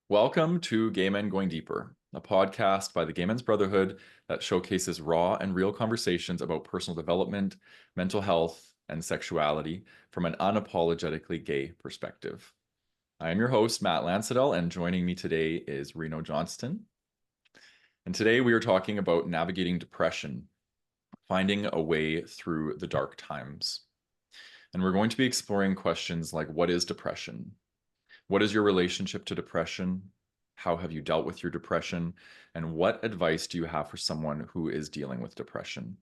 Welcome to Gay Men Going Deeper, a podcast by the Gay Men's Brotherhood that showcases raw and real conversations about personal development, mental health, and sexuality from an unapologetically gay perspective. I am your host, Matt Lansadell, and joining me today is Reno Johnston. And today we are talking about navigating depression, finding a way through the dark times. And we're going to be exploring questions like, what is depression? What is your relationship to depression? How have you dealt with your depression? And what advice do you have for someone who is dealing with depression?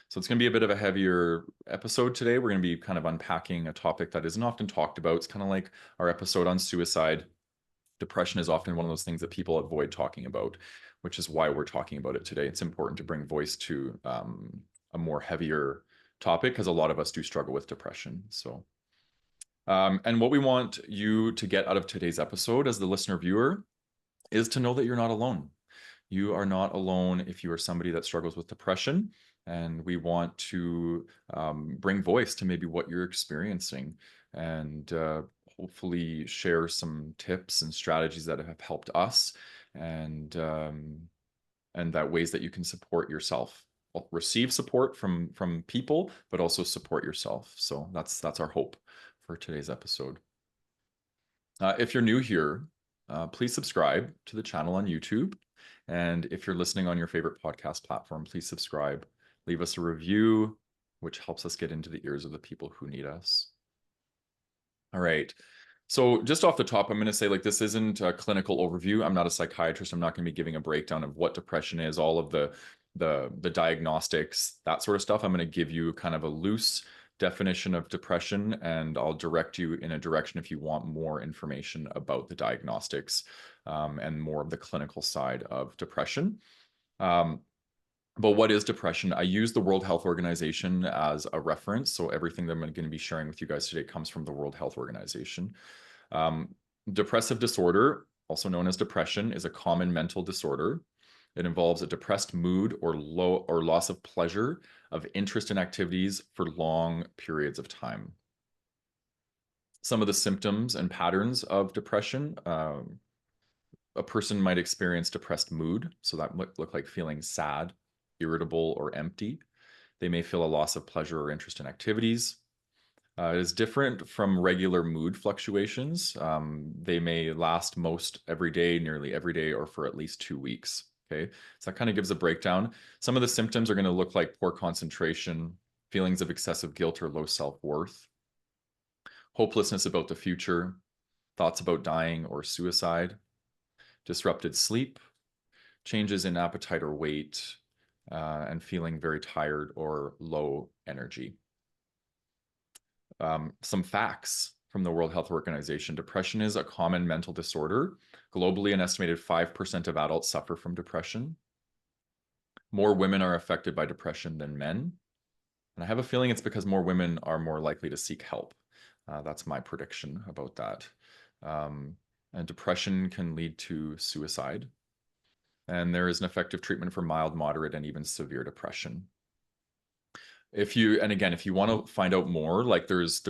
So it's going to be a bit of a heavier episode today. We're going to be kind of unpacking a topic that isn't often talked about. It's kind of like our episode on suicide. Depression is often one of those things that people avoid talking about, which is why we're talking about it today. It's important to bring voice to a more heavier topic because a lot of us do struggle with depression. And what we want you to get out of today's episode as the listener viewer is to know that you're not alone. You are not alone if you are somebody that struggles with depression. And we want to bring voice to maybe what you're experiencing and hopefully share some tips and strategies that have helped us and that ways that you can support yourself. Receive support from people, but also support yourself. So that's our hope for today's episode. If you're new here, please subscribe to the channel on YouTube. And if you're listening on your favorite podcast platform, please subscribe. Leave us a review, which helps us get into the ears of the people who need us. All right. So just off the top, I'm going to say, like, this isn't a clinical overview. I'm not a psychiatrist. I'm not going to be giving a breakdown of what depression is, all of the diagnostics, that sort of stuff. I'm going to give you kind of a loose definition of depression, and I'll direct you in a direction if you want more information about the diagnostics and more of the clinical side of depression. But what is depression? I use the World Health Organization as a reference. So everything that I'm going to be sharing with you guys today comes from the World Health Organization. Depressive disorder, also known as depression, is a common mental disorder. It involves a depressed mood or loss of pleasure of interest in activities for long periods of time. Some of the symptoms and patterns of depression, a person might experience depressed mood. So that might look like feeling sad, irritable, or empty. They may feel a loss of pleasure or interest in activities. It is different from regular mood fluctuations. They may last most every day, nearly every day, or for at least 2 weeks. Okay, so that kind of gives a breakdown. Some of the symptoms are going to look like poor concentration, feelings of excessive guilt or low self-worth, hopelessness about the future, thoughts about dying or suicide, disrupted sleep, changes in appetite or weight, and feeling very tired or low energy. Some facts from the World Health Organization. Depression is a common mental disorder. Globally, an estimated 5% of adults suffer from depression. More women are affected by depression than men. And I have a feeling it's because more women are more likely to seek help. That's my prediction about that. And depression can lead to suicide. And there is an effective treatment for mild, moderate, and even severe depression. If you want to find out more, like there's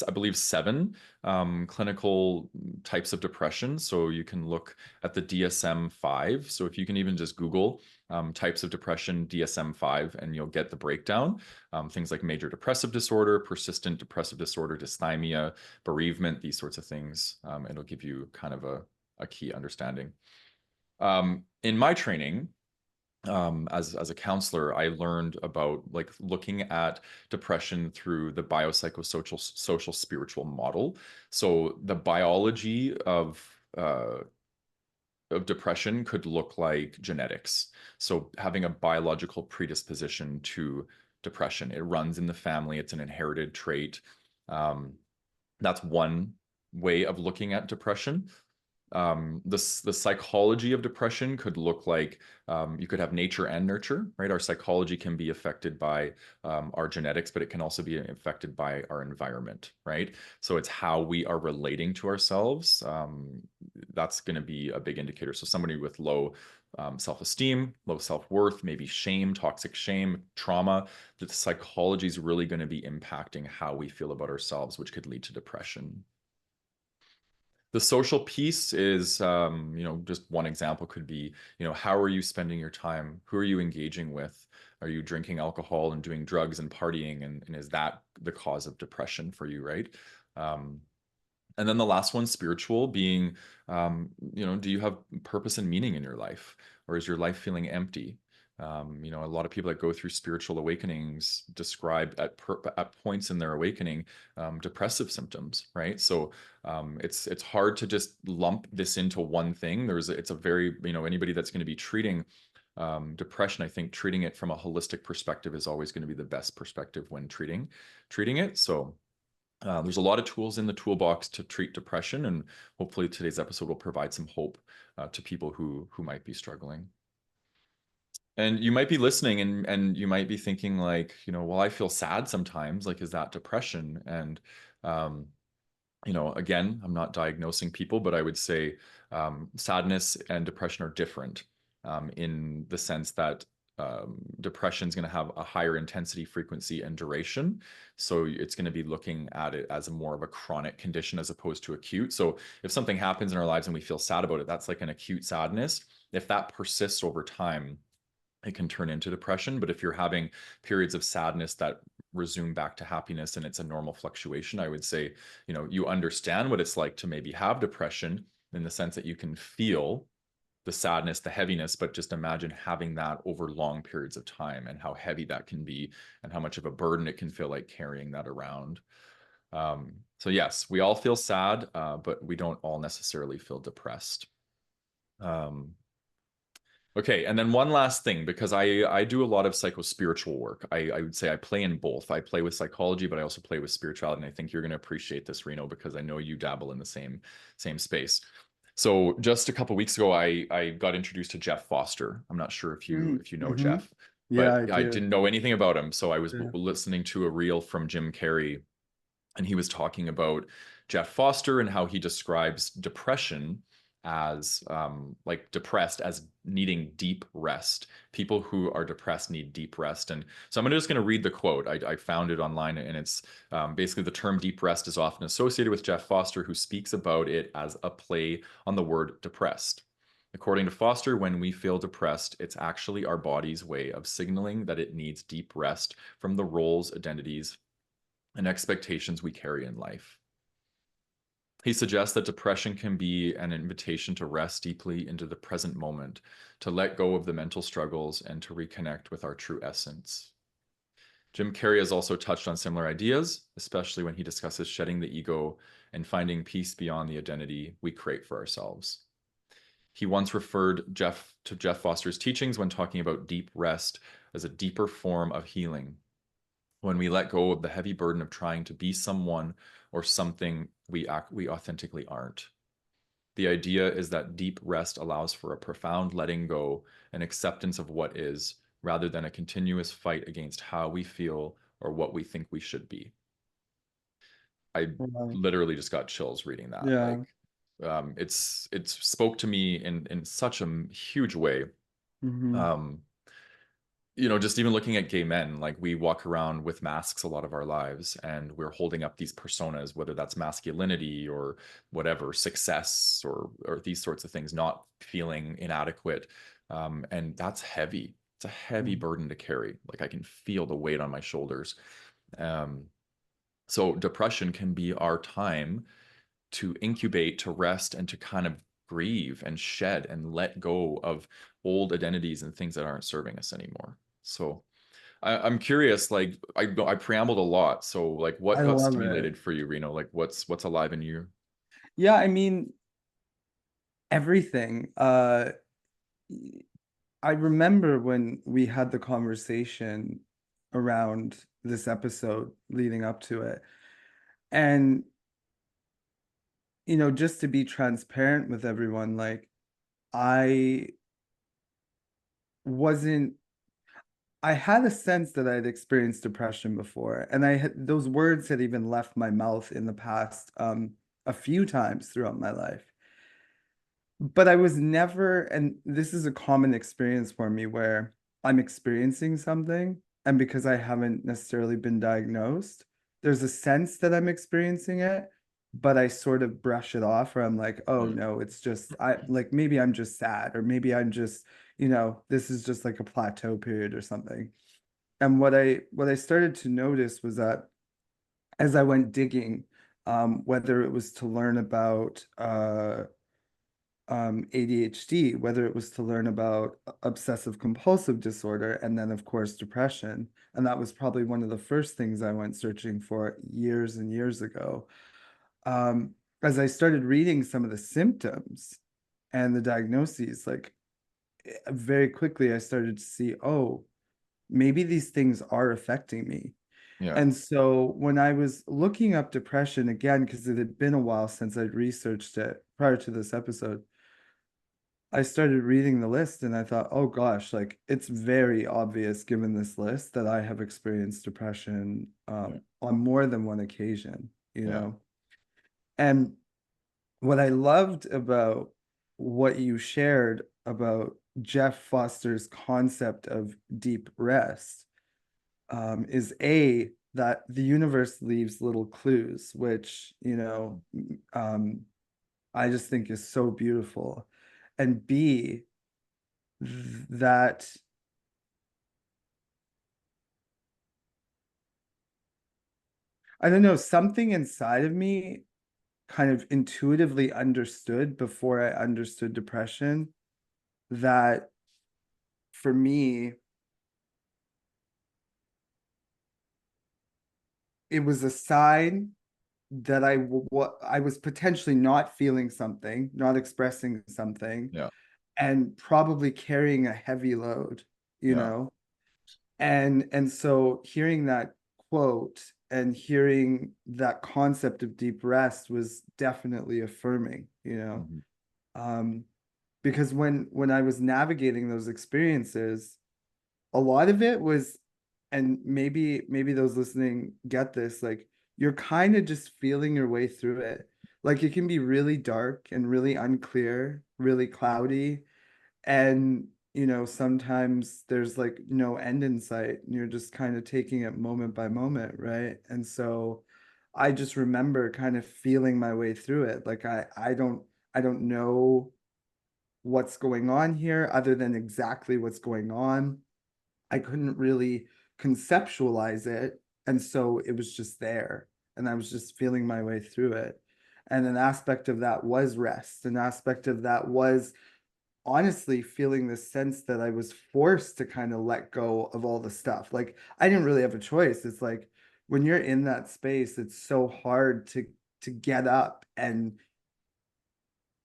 I believe 7 clinical types of depression. So you can look at the DSM-5. So if you can even just Google types of depression DSM-5, and you'll get the breakdown. Things like major depressive disorder, persistent depressive disorder, dysthymia, bereavement, these sorts of things. It'll give you kind of a key understanding. In my training, as a counselor, I learned about like looking at depression through the biopsychosocial social spiritual model. So the biology of depression could look like genetics. So having a biological predisposition to depression, it runs in the family. It's an inherited trait. That's one way of looking at depression. The psychology of depression could look like you could have nature and nurture, right? Our psychology can be affected by our genetics, but it can also be affected by our environment, right? So it's how we are relating to ourselves. That's going to be a big indicator. So somebody with low self-esteem, low self-worth, maybe shame, toxic shame, trauma, the psychology is really going to be impacting how we feel about ourselves, which could lead to depression. The social piece is, just one example could be, how are you spending your time? Who are you engaging with? Are you drinking alcohol and doing drugs and partying? And is that the cause of depression for you, right? Um, and then the last one, spiritual, being, do you have purpose and meaning in your life, or is your life feeling empty? A lot of people that go through spiritual awakenings describe at points in their awakening depressive symptoms, right? So it's hard to just lump this into one thing. It's a very, anybody that's going to be treating depression, I think treating it from a holistic perspective is always going to be the best perspective when treating it. So there's a lot of tools in the toolbox to treat depression, and hopefully today's episode will provide some hope to people who might be struggling. And you might be listening, and you might be thinking like, well, I feel sad sometimes. Like, is that depression? And um, again, I'm not diagnosing people, but I would say sadness and depression are different in the sense that depression is going to have a higher intensity, frequency, and duration. So it's going to be looking at it as a more of a chronic condition as opposed to acute. So if something happens in our lives and we feel sad about it, that's like an acute sadness. If that persists over time, it can turn into depression. But if you're having periods of sadness that resume back to happiness and it's a normal fluctuation, I would say, you understand what it's like to maybe have depression in the sense that you can feel the sadness, the heaviness, but just imagine having that over long periods of time and how heavy that can be and how much of a burden it can feel like carrying that around. So yes, we all feel sad, but we don't all necessarily feel depressed. Okay, and then one last thing, because I do a lot of psycho-spiritual work. I would say I play in both. I play with psychology, but I also play with spirituality. And I think you're going to appreciate this, Reno, because I know you dabble in the same space. So just a couple weeks ago, I got introduced to Jeff Foster. I'm not sure if you know Mm-hmm. Jeff, Yeah, but I I do. didn't know anything about him. So I was Yeah. listening to a reel from Jim Carrey, and he was talking about Jeff Foster and how he describes depression as like depressed as needing deep rest. People who are depressed need deep rest. And so I'm just going to read the quote. I found it online, and it's basically the term deep rest is often associated with Jeff Foster, who speaks about it as a play on the word depressed. According to Foster, when we feel depressed, it's actually our body's way of signaling that it needs deep rest from the roles, identities, and expectations we carry in life. He suggests that depression can be an invitation to rest deeply into the present moment, to let go of the mental struggles, and to reconnect with our true essence. Jim Carrey has also touched on similar ideas, especially when he discusses shedding the ego and finding peace beyond the identity we create for ourselves. He once referred to Jeff Foster's teachings when talking about deep rest as a deeper form of healing, when we let go of the heavy burden of trying to be someone or something we authentically aren't. The idea is that deep rest allows for a profound letting go and acceptance of what is, rather than a continuous fight against how we feel or what we think we should be. I Wow. literally just got chills reading that. Yeah. Like, it spoke to me in such a huge way. Mm-hmm. Um, just even looking at gay men, like we walk around with masks a lot of our lives, and we're holding up these personas, whether that's masculinity or whatever, success or these sorts of things, not feeling inadequate. And that's heavy. It's a heavy burden to carry. Like I can feel the weight on my shoulders. Um, so depression can be our time to incubate, to rest, and to kind of grieve and shed and let go of old identities and things that aren't serving us anymore. So I'm curious, like I preambled a lot. So like I what got love it. stimulated for you, Reno? Like what's alive in you? Yeah, I mean, everything. I remember when we had the conversation around this episode leading up to it. And, just to be transparent with everyone, like I wasn't I had a sense that I'd experienced depression before, and I had those words had even left my mouth in the past a few times throughout my life. But I was never, and this is a common experience for me where I'm experiencing something, and because I haven't necessarily been diagnosed, there's a sense that I'm experiencing it, but I sort of brush it off, or I'm like, oh Yeah. no, it's just I like maybe I'm just sad, or maybe I'm just, this is just like a plateau period or something. And what I started to notice was that as I went digging, whether it was to learn about ADHD, whether it was to learn about obsessive compulsive disorder, and then, of course, depression. And that was probably one of the first things I went searching for years and years ago. Um, as I started reading some of the symptoms and the diagnoses, like very quickly, I started to see, oh, maybe these things are affecting me. Yeah. And so when I was looking up depression again, because it had been a while since I'd researched it prior to this episode, I started reading the list and I thought, oh gosh, like it's very obvious given this list that I have experienced depression Yeah. on more than one occasion, you Yeah. know? And what I loved about what you shared about Jeff Foster's concept of deep rest is A, that the universe leaves little clues, which, I just think is so beautiful. And B, that I don't know, something inside of me kind of intuitively understood before I understood depression that for me, it was a sign that what I was potentially not feeling something, not expressing something, Yeah. and probably carrying a heavy load, you Yeah. know? And so hearing that quote and hearing that concept of deep rest was definitely affirming, Mhm. um, because when I was navigating those experiences, a lot of it was, and maybe those listening get this, like you're kind of just feeling your way through it. Like it can be really dark and really unclear, really cloudy, and sometimes there's like no end in sight and you're just kind of taking it moment by moment, right? And so I just remember kind of feeling my way through it. Like I don't know what's going on here other than exactly what's going on. I couldn't really conceptualize it, and so it was just there and I was just feeling my way through it. And an aspect of that was rest, an aspect of that was honestly feeling the sense that I was forced to kind of let go of all the stuff. Like I didn't really have a choice. It's like when you're in that space, it's so hard to get up and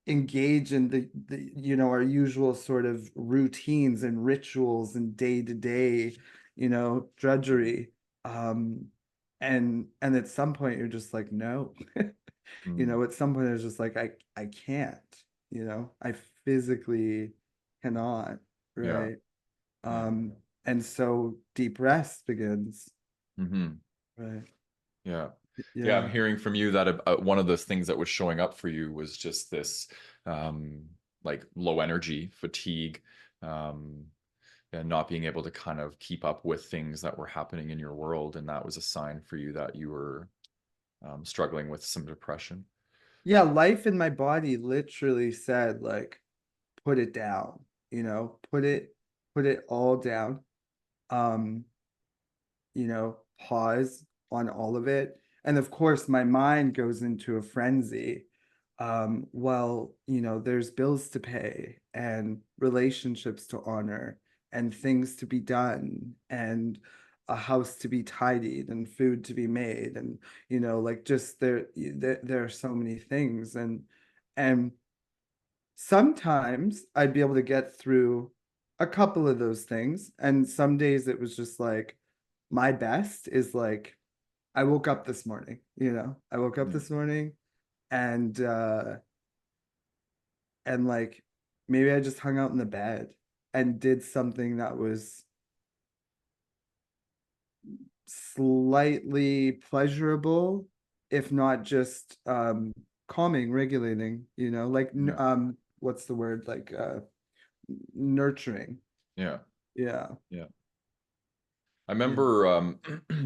engage in the our usual sort of routines and rituals and day-to-day, drudgery. Um and at some point you're just like, no. Mm. At some point it's just like I can't, I physically cannot, Yeah. right? Yeah. um and so deep rest begins, Hmm. right? Yeah. Yeah. I'm Yeah. hearing from you that one of the things that was showing up for you was just this, um, like low energy, fatigue, um, and not being able to kind of keep up with things that were happening in your world. And that was a sign for you that you were, struggling with some depression. Yeah, life in my body literally said like, put it down, put it all down. um Pause on all of it. And of course, my mind goes into a frenzy. Well, there's bills to pay and relationships to honor and things to be done and a house to be tidied and food to be made. And, like just there are so many things. And sometimes I'd be able to get through a couple of those things. And some days it was just like, my best is like, I woke up this morning, I woke up Mm. this morning and like maybe I just hung out in the bed and did something that was slightly pleasurable, if not just calming, regulating, like Yeah. what's the word? Like nurturing. Yeah. Yeah. Yeah. I Yeah. remember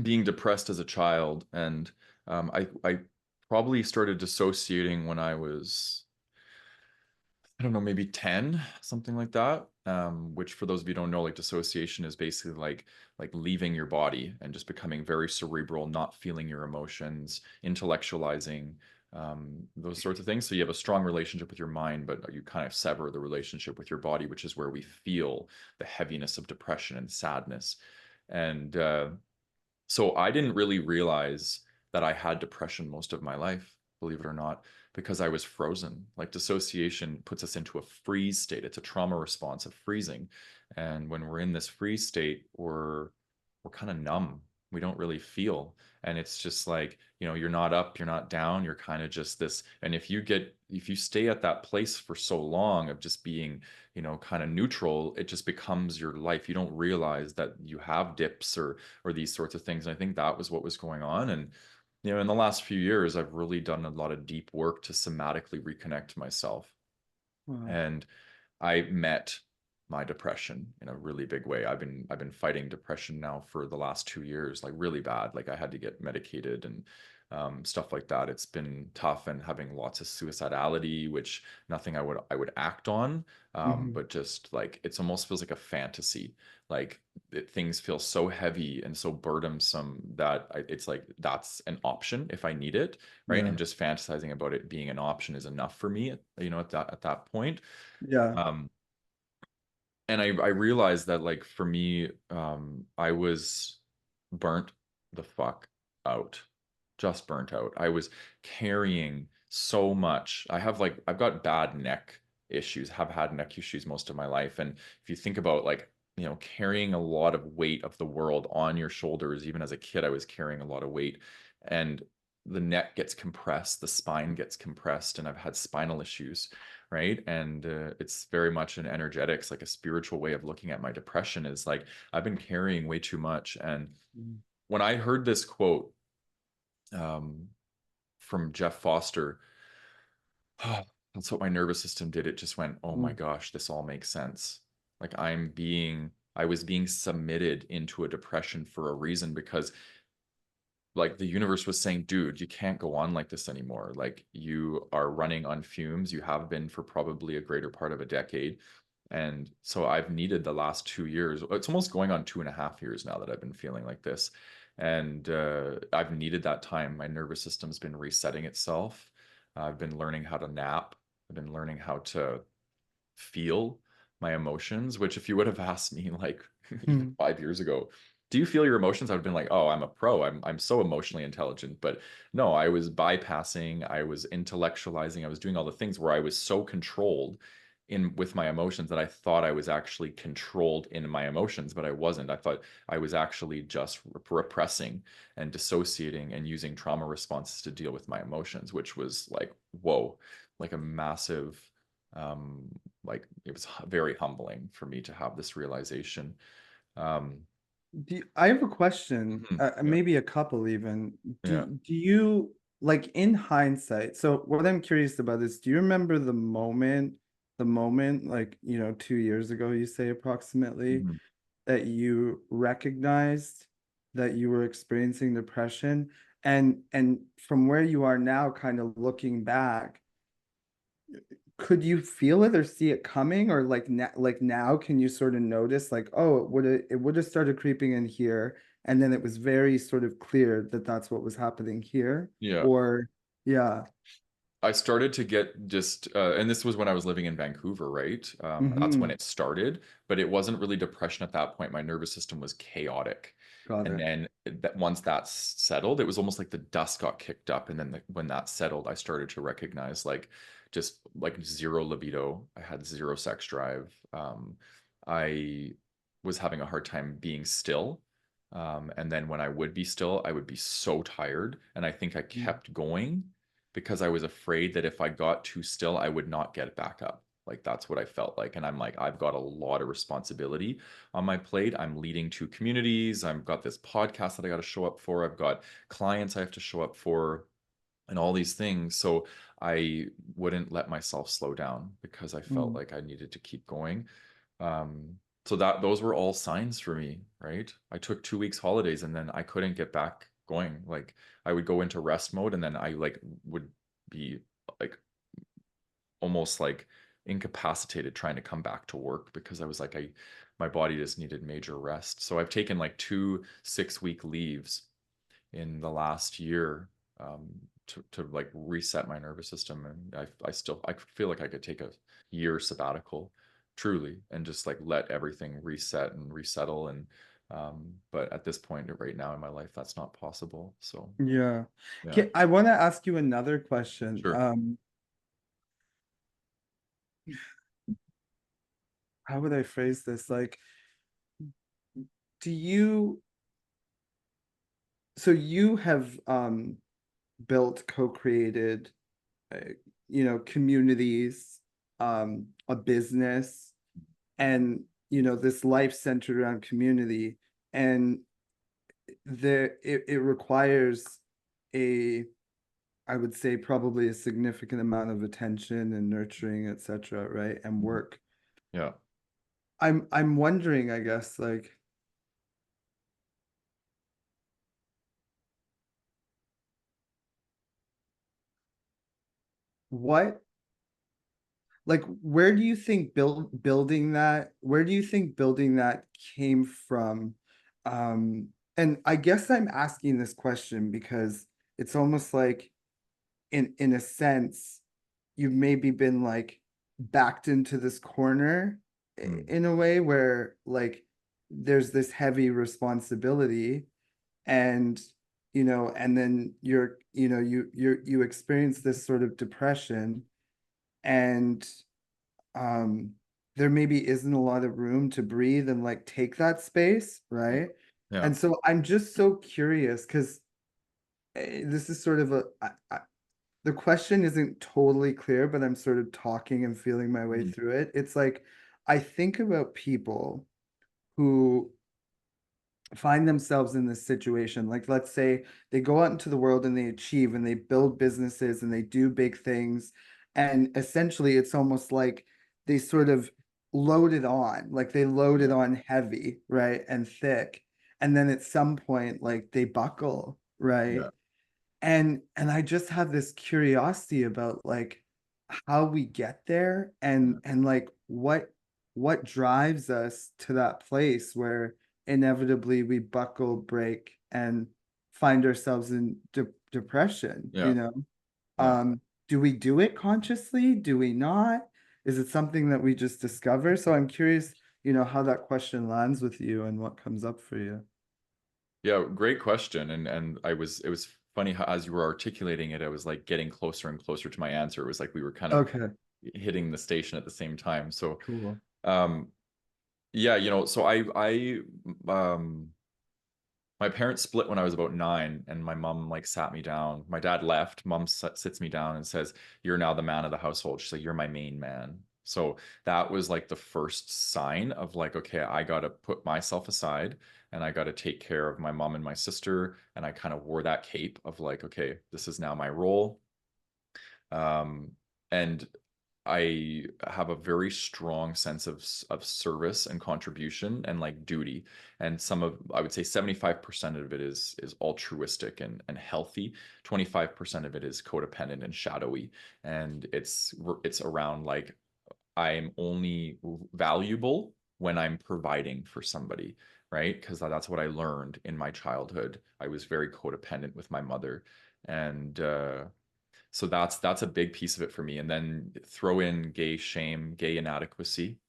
being depressed as a child, and I probably started dissociating when I was, I don't know, maybe 10, something like that. Which for those of you who don't know, like dissociation is basically like leaving your body and just becoming very cerebral, not feeling your emotions, intellectualizing, those sorts of things. So you have a strong relationship with your mind, but you kind of sever the relationship with your body, which is where we feel the heaviness of depression and sadness. And so I didn't really realize that I had depression most of my life, believe it or not, because I was frozen. Like dissociation puts us into a freeze state. It's a trauma response of freezing. And when we're in this freeze state, we're kind of numb. We don't really feel. And it's just like, you're not up, you're not down, you're kind of just this. And if you stay at that place for so long of just being, kind of neutral, it just becomes your life. You don't realize that you have dips or these sorts of things. And I think that was what was going on. And in the last few years, I've really done a lot of deep work to somatically reconnect myself. Wow. And I met my depression in a really big way. I've been fighting depression now for the last 2 years, like really bad. Like I had to get medicated and stuff like that. It's been tough and having lots of suicidality, which nothing I would act on, Hmm. but just like it's almost feels like a fantasy. Like things feel so heavy and so burdensome that it's like that's an option if I need it, right? Yeah. And just fantasizing about it being an option is enough for me, at that point. Yeah. Um, and I realized that like for me, I was burnt the fuck out, just burnt out. I was carrying so much. I've got bad neck issues, have had neck issues most of my life. And if you think about like, carrying a lot of weight of the world on your shoulders, even as a kid, I was carrying a lot of weight. And the neck gets compressed, the spine gets compressed, and I've had spinal issues, right? And it's very much an energetics, like a spiritual way of looking at my depression is like I've been carrying way too much. And Mm. when I heard this quote um, from Jeff Foster, that's what my nervous system did. It just went, oh my Mm. gosh, this all makes sense. Like I was being submitted into a depression for a reason because like the universe was saying, dude, you can't go on like this anymore. Like you are running on fumes. You have been for probably a greater part of a decade. And so I've needed the last 2 years. It's almost going on 2.5 years now that I've been feeling like this. And I've needed that time. My nervous system's been resetting itself. I've been learning how to nap. I've been learning how to feel my emotions, which if you would have asked me like even Mm. 5 years ago, do you feel your emotions? I would have been like, oh, I'm a pro. I'm so emotionally intelligent. But no, I was bypassing, I was intellectualizing, I was doing all the things where I was so controlled in with my emotions that I thought I was actually controlled in my emotions, but I wasn't. I thought I was actually just repressing and dissociating and using trauma responses to deal with my emotions, which was like, whoa, like a massive um like it was very humbling for me to have this realization. um I have a question, yeah, maybe a couple even. yeah. Do you like in hindsight? So what I'm curious about is, do you remember the moment, like, 2 years ago, you say approximately, Mhm. that you recognized that you were experiencing depression? And from where you are now, kind of looking back, could you feel it or see it coming, or like now can you sort of notice like, oh, it would have started creeping in here, and then it was very sort of clear that that's what was happening here? Yeah, Or yeah. I started to get just, and this was when I was living in Vancouver, right? That's when Hmm. it started, but it wasn't really depression at that point. My nervous system was chaotic. Got And it. then once that's settled, it was almost like the dust got kicked up. And then when that settled, I started to recognize like just like zero libido. I had zero sex drive. I was having a hard time being still. And then when I would be still, I would be so tired. And I think I Mm. kept going because I was afraid that if I got too still, I would not get back up. Like that's what I felt like. And I'm like, I've got a lot of responsibility on my plate. I'm leading two communities. I've got this podcast that I got to show up for. I've got clients I have to show up for and all these things. So I wouldn't let myself slow down because I felt Mm. like I needed to keep going. So that those were all signs for me, right? I took 2 weeks holidays and then I couldn't get back. going. Like I would go into rest mode and then I like would be like almost like incapacitated trying to come back to work because I was like my body just needed major rest. So I've taken like 2 6-week leaves in the last year, um, to like reset my nervous system, and I feel like I could take a year sabbatical truly and just like let everything reset and resettle. And but at this point right now in my life that's not possible. So Yeah. yeah. Okay, I want to ask you another question. Sure. How would I phrase this? Like, do you, so you have built, co-created, uh, communities, a business, and this life centered around community, and it requires a, I would say, probably a significant amount of attention and nurturing, etc., right? And work. Yeah. I'm wondering, I guess, like, what, like, where do you think where do you think building that came from? And I guess I'm asking this question because it's almost like, in a sense, you've maybe been like backed into this corner, Mm. in a way where, like, there's this heavy responsibility, and and then you experience this sort of depression, and um there maybe isn't a lot of room to breathe and like take that space, Yeah. right? Yeah. And so I'm just so curious because this is sort of the question isn't totally clear, but I'm sort of talking and feeling my way Mhm. through it. It's like, I think about people who find themselves in this situation. Like, let's say they go out into the world and they achieve and they build businesses and they do big things. And essentially, it's almost like they sort of load it on, like they load it Yeah. on heavy, right? And thick. And then at some point, like they buckle, right? Yeah. And I just have this curiosity about like how we get there, Yeah. and like what drives us to that place where inevitably we buckle, break, and find ourselves in depression, Yeah. Yeah. do we do it consciously? Do we not? Is it something that we just discover? So I'm curious, how that question lands with you and what comes up for you. Yeah, great question. And it was funny how as you were articulating it, I was like getting closer and closer to my answer. It was like we were kind of Okay, hitting the station at the same time. So cool. um yeah, so my parents split when I was about 9, and my mom like sat me down. My dad left. Mom sits me down and says, "You're now the man of the household." She's like, "You're my main man." So that was like the first sign of like, okay, I got to put myself aside and I got to take care of my mom and my sister. And I kind of wore that cape of like, okay, this is now my role. Um, and I have a very strong sense of service and contribution and like duty. And I would say 75% of it is altruistic and healthy. 25% of it is codependent and shadowy. And it's around like I'm only valuable when I'm providing for somebody, right? Because that's what I learned in my childhood. I was very codependent with my mother. And so that's a big piece of it for me. And then throw in gay shame, gay inadequacy.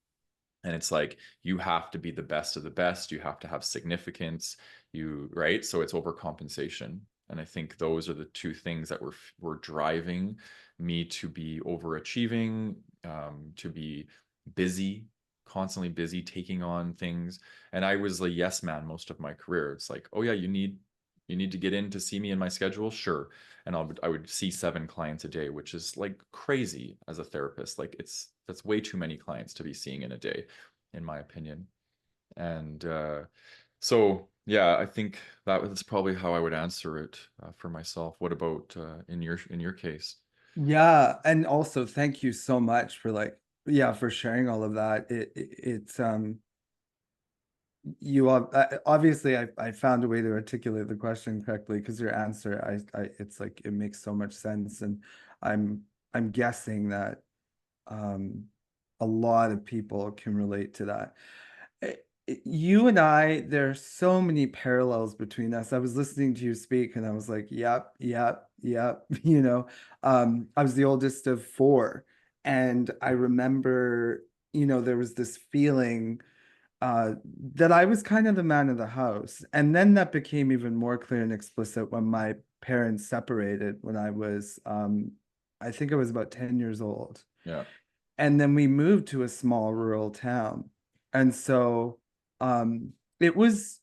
And it's like you have to be the best of the best. You have to have significance. Right? So it's overcompensation. And I think those are the two things that were driving me to be overachieving, to be busy, constantly busy, taking on things. And I was a yes man most of my career. It's like, oh yeah, you need to get in to see me in my schedule, sure. And I would see 7 clients a day, which is like crazy as a therapist. Like that's way too many clients to be seeing in a day, in my opinion. And so yeah, I think that's probably how I would answer it for myself. What about in your case? Yeah, and also thank you so much for, like, yeah, for sharing all of that. It's obviously I found a way to articulate the question correctly, because your answer, it's like it makes so much sense, and I'm I'm guessing that um a lot of people can relate to that. You and I, there are so many parallels between us. I was listening to you speak and I was like, yep, yep, yep. I was the oldest of four. And I remember, there was this feeling uh, that I was kind of the man of the house. And then that became even more clear and explicit when my parents separated when I think I was about 10 years old. Yeah. And then we moved to a small rural town. And so it was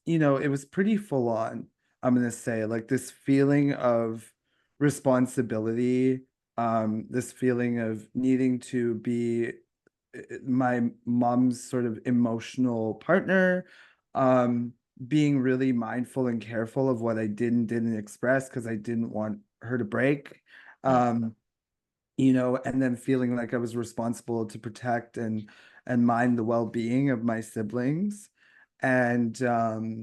pretty full on, I'm gonna say, like this feeling of responsibility, this feeling of needing to be my mom's sort of emotional partner, being really mindful and careful of what I did and didn't express because I didn't want her to break. Yeah. Um, and then feeling like I was responsible to protect and mind the well-being of my siblings. And and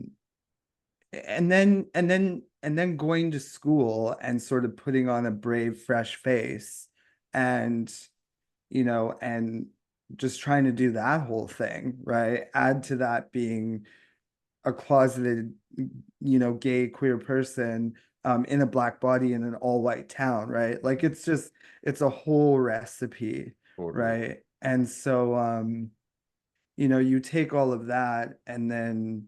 then going to school and sort of putting on a brave, fresh face and and just trying to do that whole thing, right? Add to that being a closeted, gay queer person in a black body in an all white town, right? Like it's a whole recipe, Totally. right? And so you take all of that and then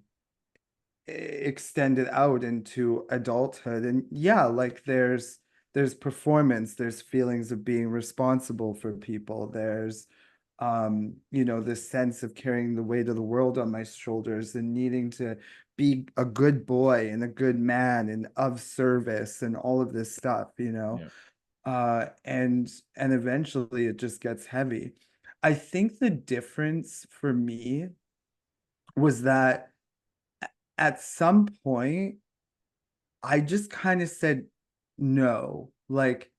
extend it out into adulthood. And yeah, like there's performance, there's feelings of being responsible for people, there's this sense of carrying the weight of the world on my shoulders and needing to be a good boy and a good man and of service and all of this stuff. Yeah. And eventually it just gets heavy. I think the difference for me was that at some point I just kind of said no, like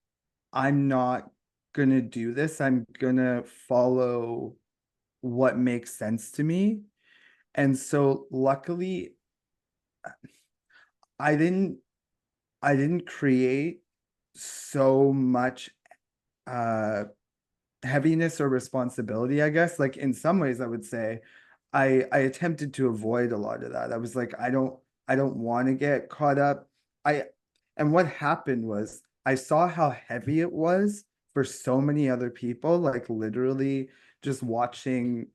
I'm not gonna do this. I'm gonna follow what makes sense to me. And so luckily I didn't I didn't create so much uh heaviness or responsibility, I guess. Like in some ways, I would say I attempted to avoid a lot of that. I was like, I don't want to get caught up. I and what happened was I saw how heavy it was for so many other people, like literally just watching,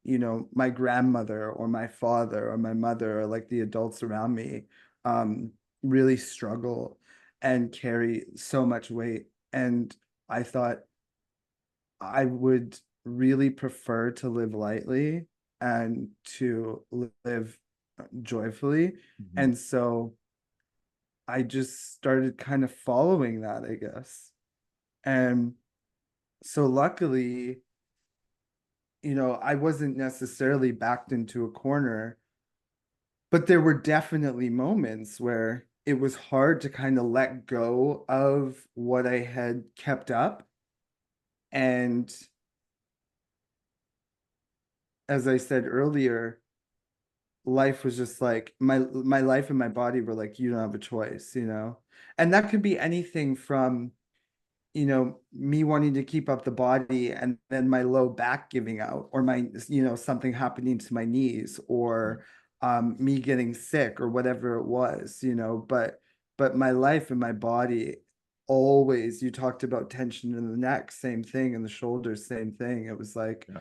my grandmother or my father or my mother or like the adults around me um really struggle and carry so much weight. And I thought I would really prefer to live lightly and to live joyfully. Mhm. And so I just started kind of following that, I guess. And so luckily, I wasn't necessarily backed into a corner, but there were definitely moments where it was hard to kind of let go of what I had kept up. And as I said earlier, life was just like my life and my body were like, you don't have a choice. And that could be anything from me wanting to keep up the body and then my low back giving out, or my something happening to my knees, Yeah. or me getting sick or whatever it was. But my life and my body always, you talked about tension in the neck, same thing, in the shoulders, same thing. It was like Yeah.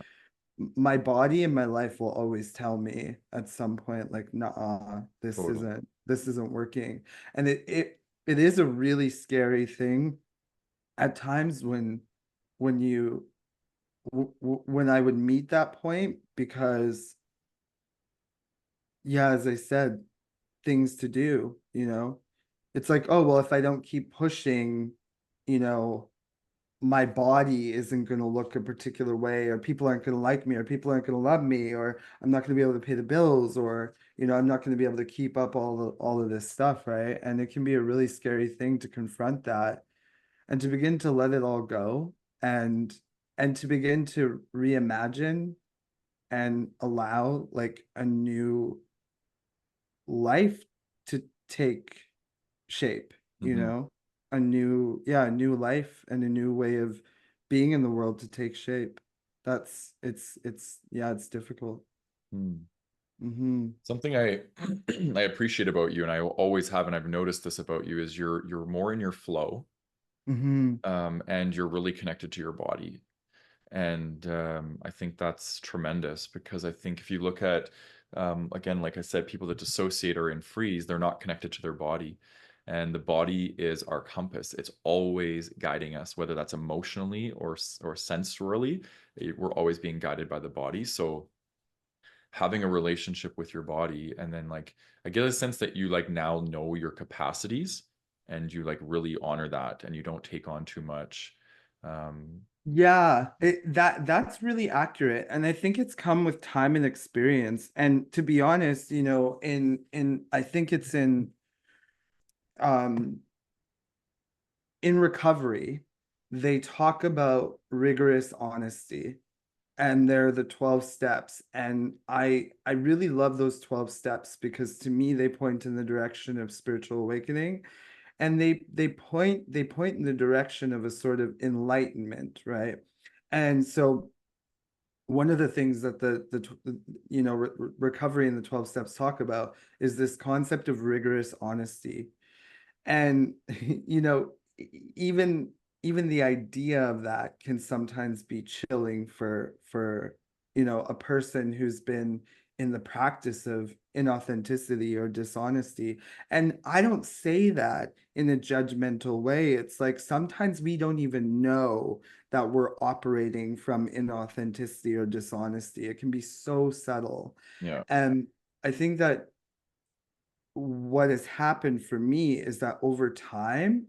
my body and my life will always tell me at some point, like, nah, this Totally. isn't working. And it is a really scary thing at times when you when I would meet that point, because yeah, as I said, things to do. It's like, oh well, if I don't keep pushing, you know my body isn't going to look a particular way, or people aren't going to like me, or people aren't going to love me, or I'm not going to be able to pay the bills, or I'm not going to be able to keep up all of this stuff, right? And it can be a really scary thing to confront that and to begin to let it all go, and to begin to reimagine and allow like a new life to take shape, Hmm. a new life and a new way of being in the world to take shape. Yeah, it's difficult. Mm-hmm. Something I I appreciate about you, and I always have, and I've noticed this about you, is you're more in your flow, Mm-hmm. and you're really connected to your body. And I think that's tremendous because I think if you look at, again, like I said, people that dissociate or in freeze, they're not connected to their body. And the body is our compass. It's always guiding us, whether that's emotionally or sensorily. We're always being guided by the body. So having a relationship with your body, and then like I get a sense that you like now know your capacities and you like really honor that and you don't take on too much. Um, Yeah, that's really accurate. And I think it's come with time and experience. And to be honest, in I think it's um in recovery, they talk about rigorous honesty, and they're the 12 steps. And I really love those 12 steps because to me they point in the direction of spiritual awakening, and they point in the direction of a sort of enlightenment, right? And so one of the things that recovery and the 12 steps talk about is this concept of rigorous honesty. And even even the idea of that can sometimes be chilling for a person who's been in the practice of inauthenticity or dishonesty. And I don't say that in a judgmental way. It's like sometimes we don't even know that we're operating from inauthenticity or dishonesty. It can be so subtle. yeah. And I think that what has happened for me is that over time,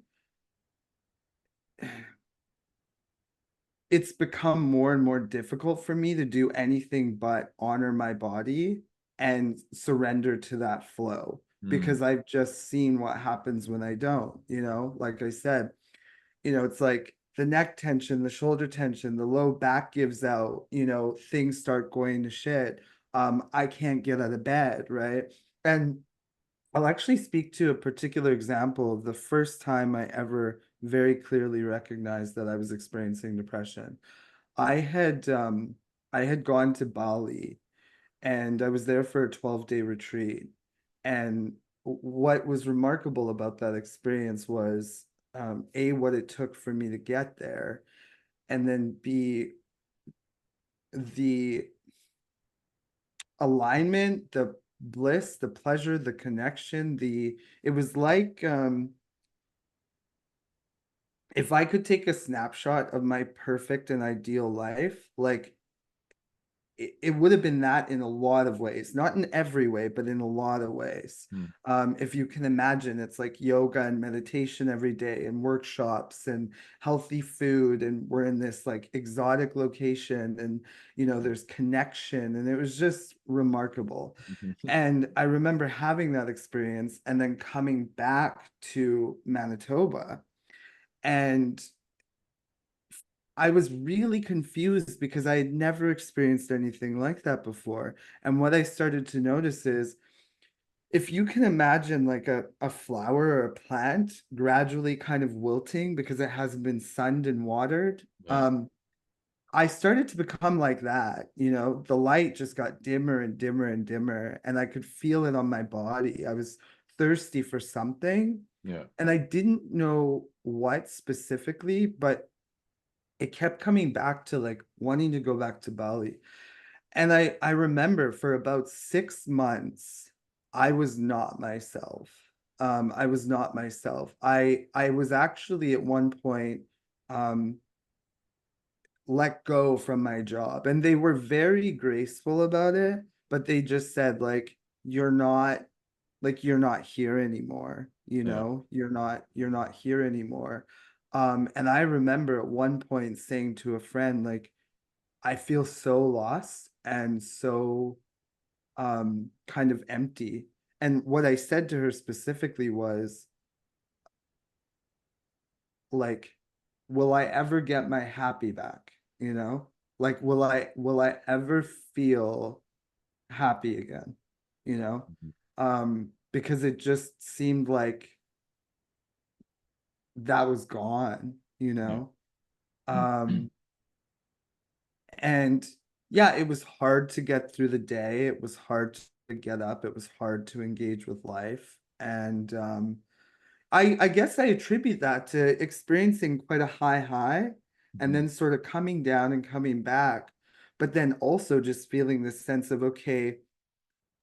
it's become more and more difficult for me to do anything but honor my body and surrender to that flow, Mm, because I've just seen what happens when I don't, like I said, it's like the neck tension, the shoulder tension, the low back gives out, things start going to shit. I can't get out of bed, right? And I'll actually speak to a particular example of the first time I ever very clearly recognized that I was experiencing depression. I had um I had gone to Bali, and I was there for a 12-day retreat. And what was remarkable about that experience was A, what it took for me to get there, and then B, the alignment, the bliss, the pleasure, the connection, it was like if I could take a snapshot of my perfect and ideal life, like it would have been that in a lot of ways, not in every way, but in a lot of ways. mm, If you can imagine, it's like yoga and meditation every day, and workshops and healthy food, and we're in this like exotic location, and there's connection, and it was just remarkable. mhm. And I remember having that experience and then coming back to Manitoba, and I was really confused because I had never experienced anything like that before. And what I started to notice is, if you can imagine like a flower or a plant gradually kind of wilting because it hasn't been sunned and watered, Yeah. I started to become like that. The light just got dimmer and dimmer and dimmer, and I could feel it on my body. I was thirsty for something, Yeah. and I didn't know what specifically, but it kept coming back to like wanting to go back to Bali. And I remember for about 6 months, I was not myself. I was not myself. I was actually at one point um let go from my job, and they were very graceful about it, but they just said like, you're not here anymore, Yeah. you're not here anymore. And I remember at one point saying to a friend, like, I feel so lost and so kind of empty. And what I said to her specifically was like, will I ever get my happy back? Like, will I ever feel happy again? you know because it just seemed like that was gone, you Yeah. know? Um, and yeah, it was hard to get through the day. It was hard to get up. It was hard to engage with life. And I guess I attribute that to experiencing quite a high and Mhm. then sort of coming down and coming back, but then also just feeling this sense of, okay,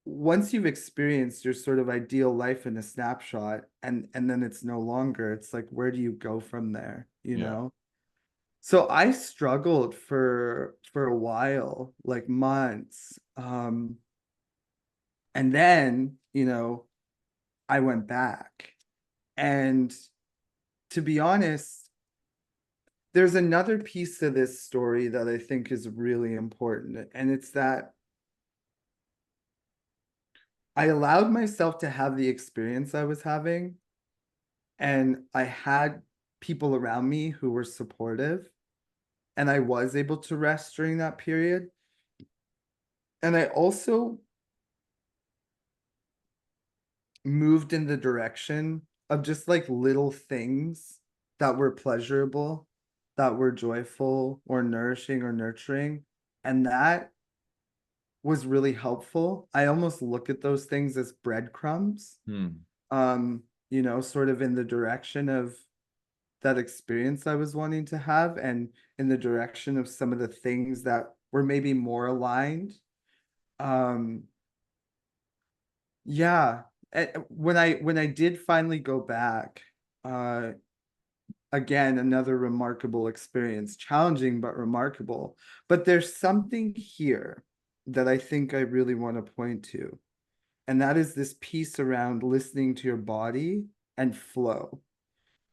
once you've experienced your sort of ideal life in a snapshot and then it's no longer, it's like, where do you go from there, you Yeah. know? So I struggled for a while, like months. And then, I went back. And to be honest, there's another piece to this story that I think is really important, and it's that I allowed myself to have the experience I was having, and I had people around me who were supportive, and I was able to rest during that period. And I also moved in the direction of just like little things that were pleasurable, that were joyful or nourishing or nurturing. And that was really helpful. I almost look at those things as breadcrumbs, Hmm. sort of in the direction of that experience I was wanting to have and in the direction of some of the things that were maybe more aligned. Um, yeah. When I did finally go back, uh, again, another remarkable experience, challenging but remarkable. But there's something here that I think I really want to point to. And that is this piece around listening to your body and flow.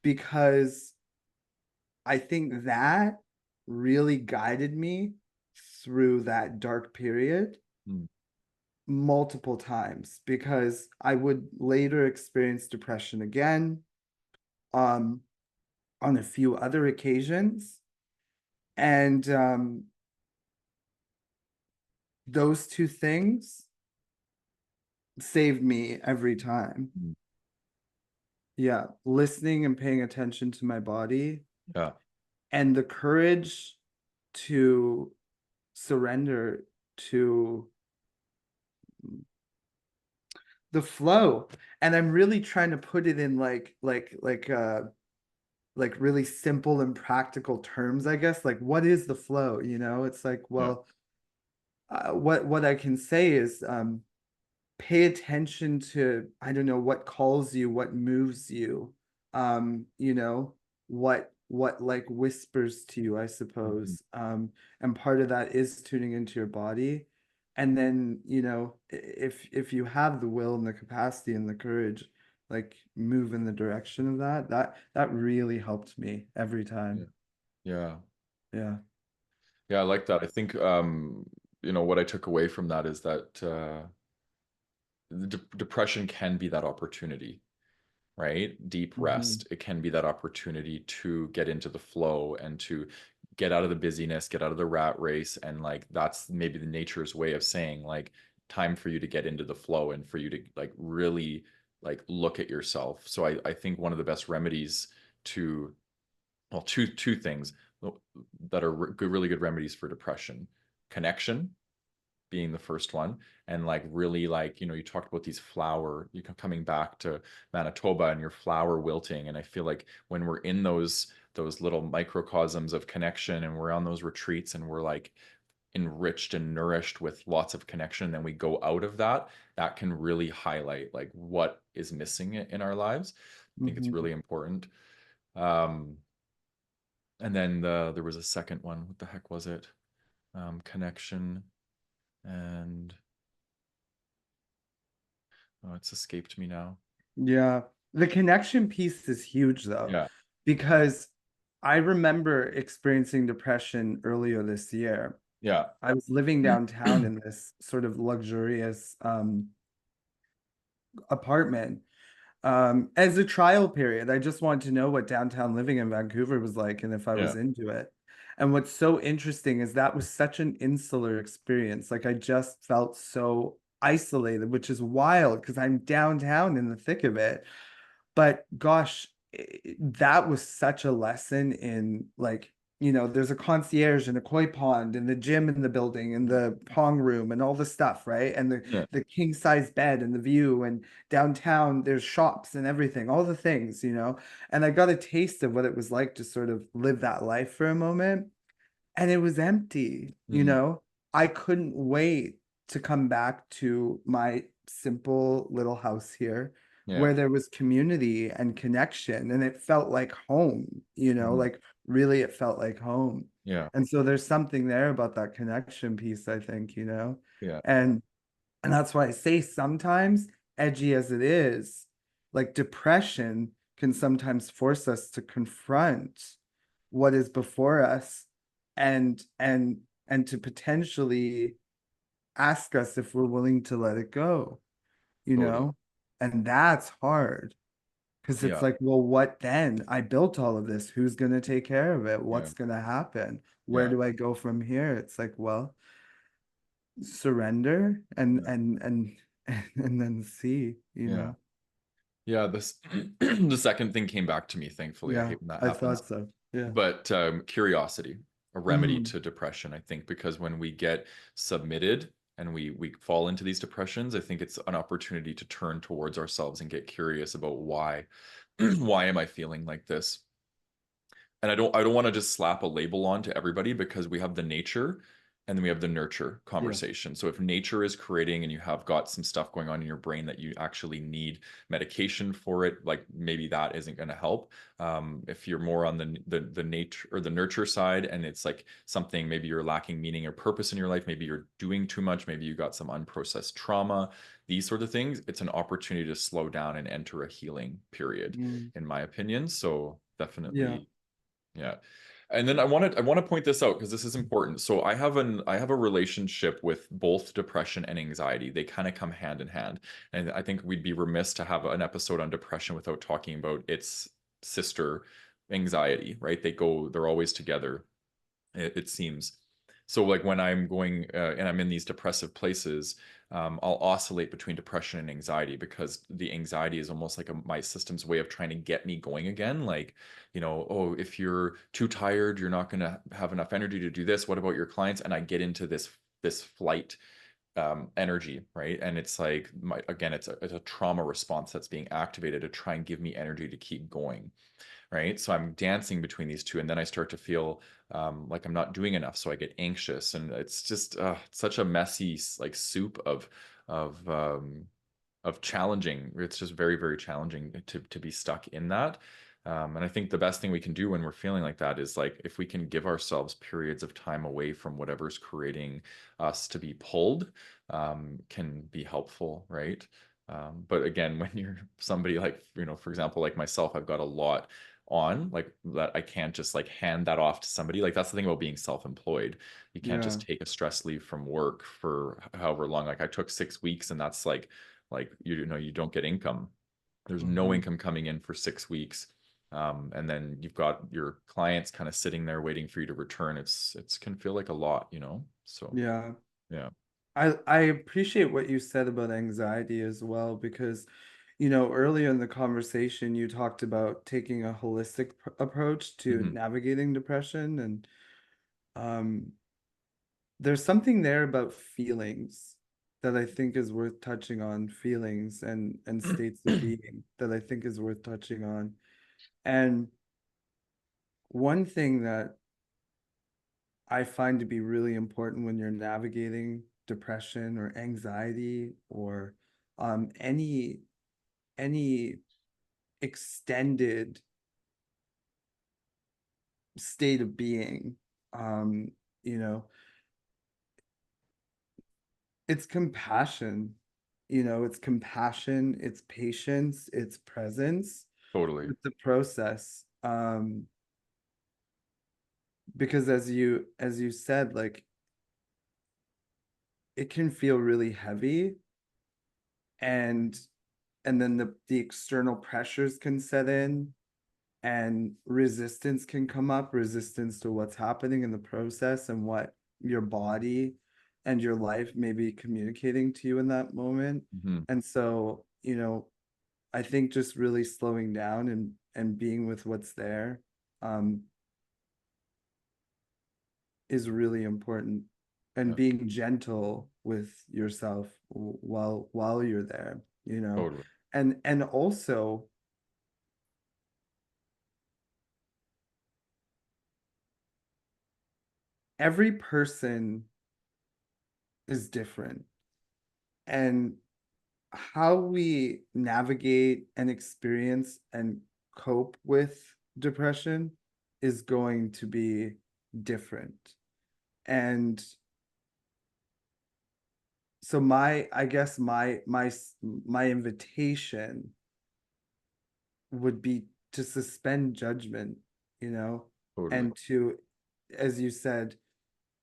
Because I think that really guided me through that dark period Hmm. multiple times because I would later experience depression again um, on a few other occasions. And those two things saved me every time. Hmm. Yeah, listening and paying attention to my body Yeah. and the courage to surrender to the flow. And I'm really trying to put it in like really simple and practical terms, I guess. Like, what is the flow? It's like, Yeah. well, what I can say is pay attention to, I don't know, what calls you, what moves you, what like whispers to you, I Mhm. suppose. And part of that is tuning into your body. And then, if you have the will and the capacity and the courage, like move in the direction of that really helped me every Yeah. time. Yeah. Yeah. Yeah. I like that. I think, what I took away from that is that the depression can be that opportunity, right? Deep Hmm. rest. It can be that opportunity to get into the flow and to get out of the busyness, get out of the rat race. And like, that's maybe the nature's way of saying, like, time for you to get into the flow and for you to like really like look at yourself. So I think one of the best remedies to, well, two things that are really good remedies for depression: connection being the first one, and like really like, you talked about these flower, you coming back to Manitoba and your flower wilting, and I feel like when we're in those little microcosms of connection and we're on those retreats and we're like enriched and nourished with lots of connection, and then we go out of that, that can really highlight like what is missing in our lives. I think it's Hmm. really important. um and then there was a second one. What the heck was it? Connection and, oh, it's escaped me now. Yeah. The connection piece is huge though, Yeah. because I remember experiencing depression earlier this year. Yeah. I was living downtown in this sort of luxurious apartment as a trial period. I just wanted to know what downtown living in Vancouver was like and if I Yeah. was into it. And what's so interesting is that was such an insular experience. Like I just felt so isolated, which is wild because I'm downtown in the thick of it. But gosh, that was such a lesson in like, there's a concierge and a koi pond and the gym in the building and the pong room and all the stuff, right? And the Yeah. the king size bed and the view, and downtown there's shops and everything, all the things, And I got a taste of what it was like to sort of live that life for a moment, and it was empty, Mm. I couldn't wait to come back to my simple little house here Yeah. where there was community and connection, and it felt like home, Mhm. like really it felt like home. Yeah. And so there's something there about that connection piece, I think, Yeah. and that's why I say sometimes, edgy as it is, like depression can sometimes force us to confront what is before us, and to potentially ask us if we're willing to let it go, you Totally. know? And that's hard because it's Yeah. like, well, what then? I built all of this. Who's going to take care of it? Yeah. What's going to happen? Where Yeah. do I go from here? It's like, well, surrender and Yeah. and then see, Yeah. Yeah. This the second thing came back to me, thankfully. I Yeah, hate when that I happens. thought so. Yeah. But curiosity, a remedy Mhm. to depression, I think, because when we get submitted and we fall into these depressions, I think it's an opportunity to turn towards ourselves and get curious about why why am I feeling like this? And I don't want to just slap a label on to everybody because we have the nature and then we have the nurture Yeah. conversation. So if nature is creating and you have got some stuff going on in your brain that you actually need medication for it, like maybe that isn't going to help. If you're more on the nature or the nurture side, and it's like something maybe you're lacking meaning or purpose in your life, maybe you're doing too much, maybe you got some unprocessed trauma, these sort of things, it's an opportunity to slow down and enter a healing period, Mm. in my opinion. So Yeah. definitely, yeah. And then I want to point this out because this is important. So I have a relationship with both depression and anxiety. They kind of come hand in hand. And I think we'd be remiss to have an episode on depression without talking about its sister, anxiety, right? They're always together, it seems. So like when I'm going and I'm in these depressive places, I'll oscillate between depression and anxiety because the anxiety is almost like my system's way of trying to get me going again. Like, oh, if you're too tired, you're not going to have enough energy to do this. What about your clients? And I get into this flight energy, right? And it's like again, it's a trauma response that's being activated to try and give me energy to keep going, right? So I'm dancing between these two, and then I start to feel like I'm not doing enough, so I get anxious, and it's just such a messy like soup of um, of challenging. It's just very, very challenging to be stuck in that. And I think the best thing we can do when we're feeling like that is like if we can give ourselves periods of time away from whatever's creating us to be pulled, can be helpful, right? But again, when you're somebody like, for example, like myself, I've got a lot on like that I can't just like hand that off to somebody. Like that's the thing about being self-employed. You can't Yeah. just take a stress leave from work for however long. Like I took 6 weeks and that's like you don't get income. There's no Mhm. income coming in for 6 weeks. And then you've got your clients kind of sitting there waiting for you to return. It's can feel like a lot. So Yeah. yeah. I appreciate what you said about anxiety as well, because earlier in the conversation you talked about taking a holistic approach to Mhm. navigating depression, and um there's something there about feelings that I think is worth touching on, feelings and states of being that I think is worth touching on. And one thing that I find to be really important when you're navigating depression or anxiety or any extended state of being, um, you know, it's compassion. It's compassion, it's patience, it's presence Totally. with the process. Because as you said, like it can feel really heavy, and then the external pressures can set in, and resistance can come up, resistance to what's happening in the process and what your body and your life maybe communicating to you in that moment. Mhm. And so, I think just really slowing down and being with what's there, um, is really important, and Yeah, being gentle with yourself while you're there, totally. and also every person is different, and how we navigate and experience and cope with depression is going to be different. And so I guess my invitation would be to suspend judgment, you know, Totally. and to, as you said,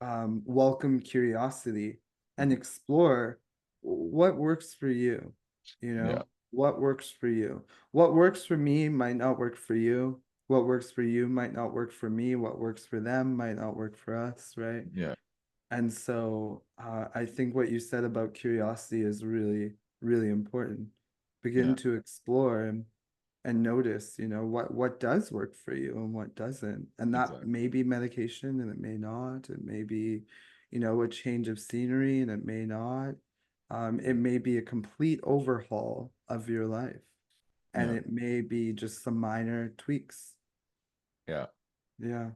welcome curiosity and Mhm. explore what works for you, Yeah, what works for you. What works for me might not work for you. What works for you might not work for me. What works for them might not work for us, right? yeah, And so I think what you said about curiosity is really, really important. Begin yeah, to explore and notice, what does work for you and what doesn't. And that exactly. may be medication and it may not. It may be, a change of scenery and it may not. It Yeah, may be a complete overhaul of your life. And yeah, it may be just some minor tweaks. yeah. Yeah.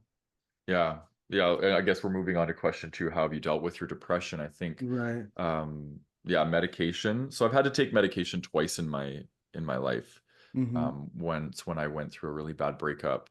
Yeah. Yeah. And I guess we're moving on to question two. How have you dealt with your depression? I think, Right. yeah, medication. So I've had to take medication twice in my life. Mm-hmm. Once when I went through a really bad breakup.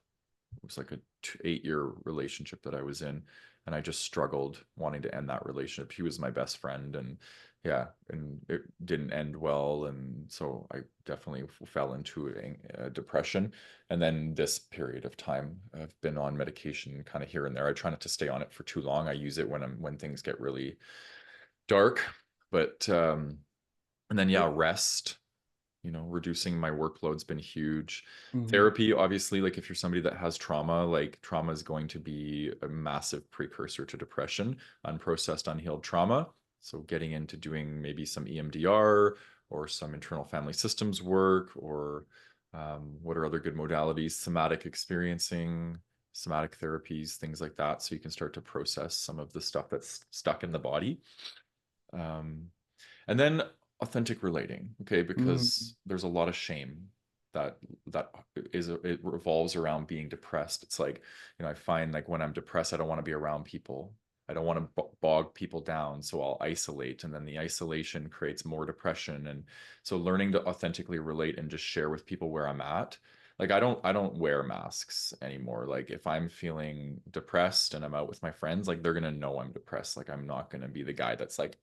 It was like a 8-year relationship that I was in, and I just struggled wanting to end that relationship. He was my best friend, and yeah, and it didn't end well, and so I definitely fell into a depression. And then this period of time, I've been on medication kind of here and there. I try not to stay on it for too long. I use it when things get really dark, but and then yeah, rest, reducing my workload's been huge. Mm-hmm. Therapy, obviously, like if you're somebody that has trauma, like trauma is going to be a massive precursor to depression, unprocessed, unhealed trauma. So getting into doing maybe some EMDR or some internal family systems work, or what are other good modalities? Somatic experiencing, somatic therapies, things like that. So you can start to process some of the stuff that's stuck in the body. Um, and then authentic relating, okay, Mm-hmm. because there's a lot of shame that it revolves around being depressed. It's like, I find like when I'm depressed, I don't want to be around people. I don't want to bog people down, so I'll isolate, and then the isolation creates more depression. And so learning to authentically relate and just share with people where I'm at. Like I don't wear masks anymore. Like if I'm feeling depressed and I'm out with my friends, like they're gonna know I'm depressed. Like I'm not gonna be the guy that's like,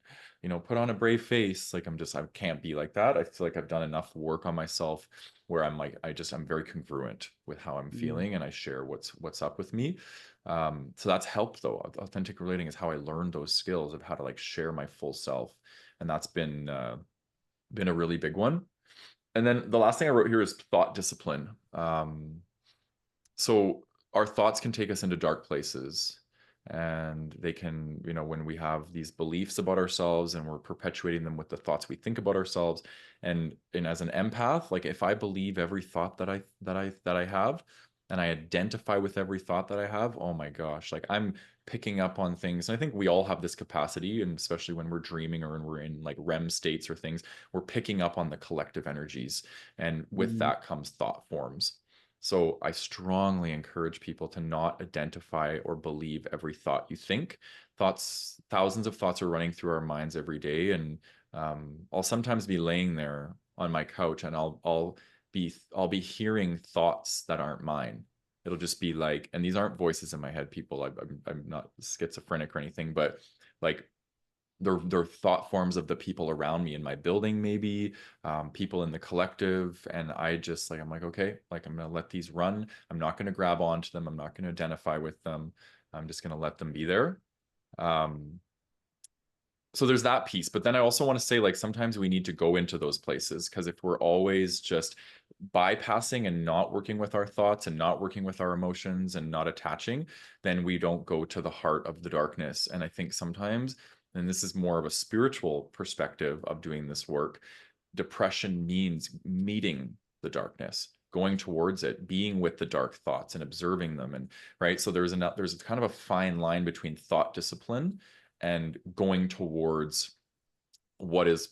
put on a brave face. Like I can't be like that. I feel like I've done enough work on myself where I'm like, I'm very congruent with how I'm Mm-hmm. feeling, and I share what's up with me. So that's helped though. Authentic relating is how I learned those skills of how to like share my full self. And that's been a really big one. And then the last thing I wrote here is thought discipline. So our thoughts can take us into dark places, and they can, when we have these beliefs about ourselves and we're perpetuating them with the thoughts we think about ourselves. And as an empath, like if I believe every thought that I have, and I identify with every thought that I have, oh my gosh, like I'm picking up on things. And I think we all have this capacity, and especially when we're dreaming or when we're in like REM states or things, we're picking up on the collective energies, and with Mm-hmm. that comes thought forms. So I strongly encourage people to not identify or believe every thought you think. Thousands of thoughts are running through our minds every day, and I'll sometimes be laying there on my couch, and I'll be hearing thoughts that aren't mine. It'll just be like, and these aren't voices in my head, people. I'm not schizophrenic or anything, but like they're thought forms of the people around me in my building, maybe people in the collective. And I'm like, okay, like I'm gonna let these run. I'm not gonna grab onto them. I'm not gonna identify with them. I'm just gonna let them be there. um, so there's that piece, but then I also want to say, like, sometimes we need to go into those places, because if we're always just bypassing and not working with our thoughts and not working with our emotions and not attaching, then we don't go to the heart of the darkness. And I think sometimes and this is more of a spiritual perspective of doing this work, depression means meeting the darkness, going towards it, being with the dark thoughts and observing them. And right. So there's kind of a fine line between thought discipline and going towards what is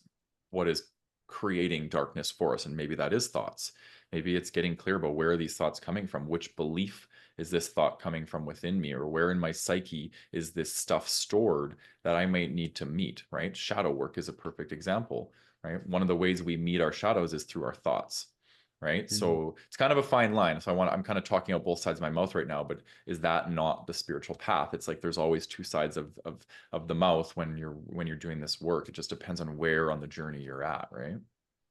what is creating darkness for us. And maybe that is thoughts. Maybe it's getting clear about where are these thoughts coming from, which belief is this thought coming from within me, or where in my psyche is this stuff stored that I might need to meet, right? Shadow work is a perfect example, right? One of the ways we meet our shadows is through our thoughts, right? Mhm. So it's kind of a fine line. So I'm kind of talking out both sides of my mouth right now, but is that not the spiritual path? It's like there's always two sides of the mouth when you're doing this work. It just depends on where on the journey you're at, right?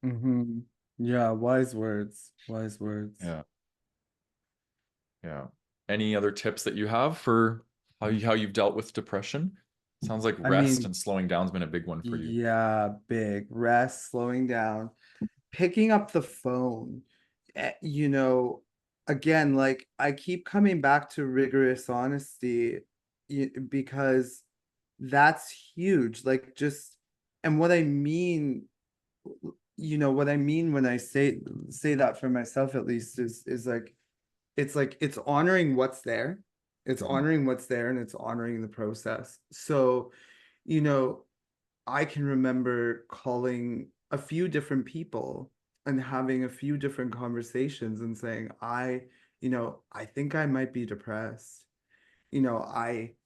Mhm. Yeah, wise words. Wise words. Yeah. Yeah. Any other tips that you have for how you've dealt with depression? Sounds like I rest mean, and slowing down's been a big one for you. yeah, big rest, slowing down, picking up the phone. You know, again, like I keep coming back to rigorous honesty because that's huge. Like just, and what I mean, what I mean when I say that for myself at least is like it's honoring what's there. It's Mhm. honoring what's there and it's honoring the process. So, you know, I can remember calling a few different people and having a few different conversations and saying, I think I might be depressed. You know, I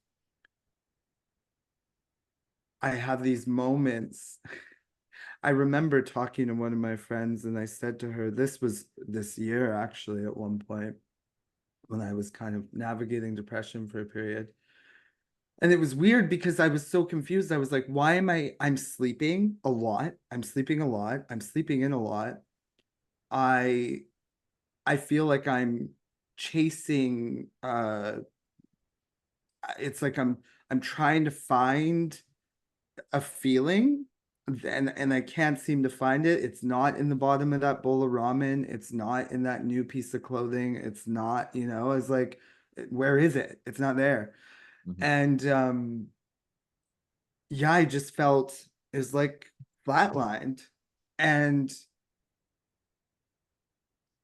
have these moments. I remember talking to one of my friends and I said to her, this was this year actually at one point when I was kind of navigating depression for a period. And it was weird because I was so confused. I was like, why am I'm sleeping a lot. I'm sleeping a lot. I'm sleeping in a lot. I I feel like I'm chasing it's like I'm trying to find a feeling and I can't seem to find it. It's not in the bottom of that bowl of ramen. It's not in that new piece of clothing. It's not, it's like where is it? It's not there. Mhm. And yeah, I just felt it was like flatlined. And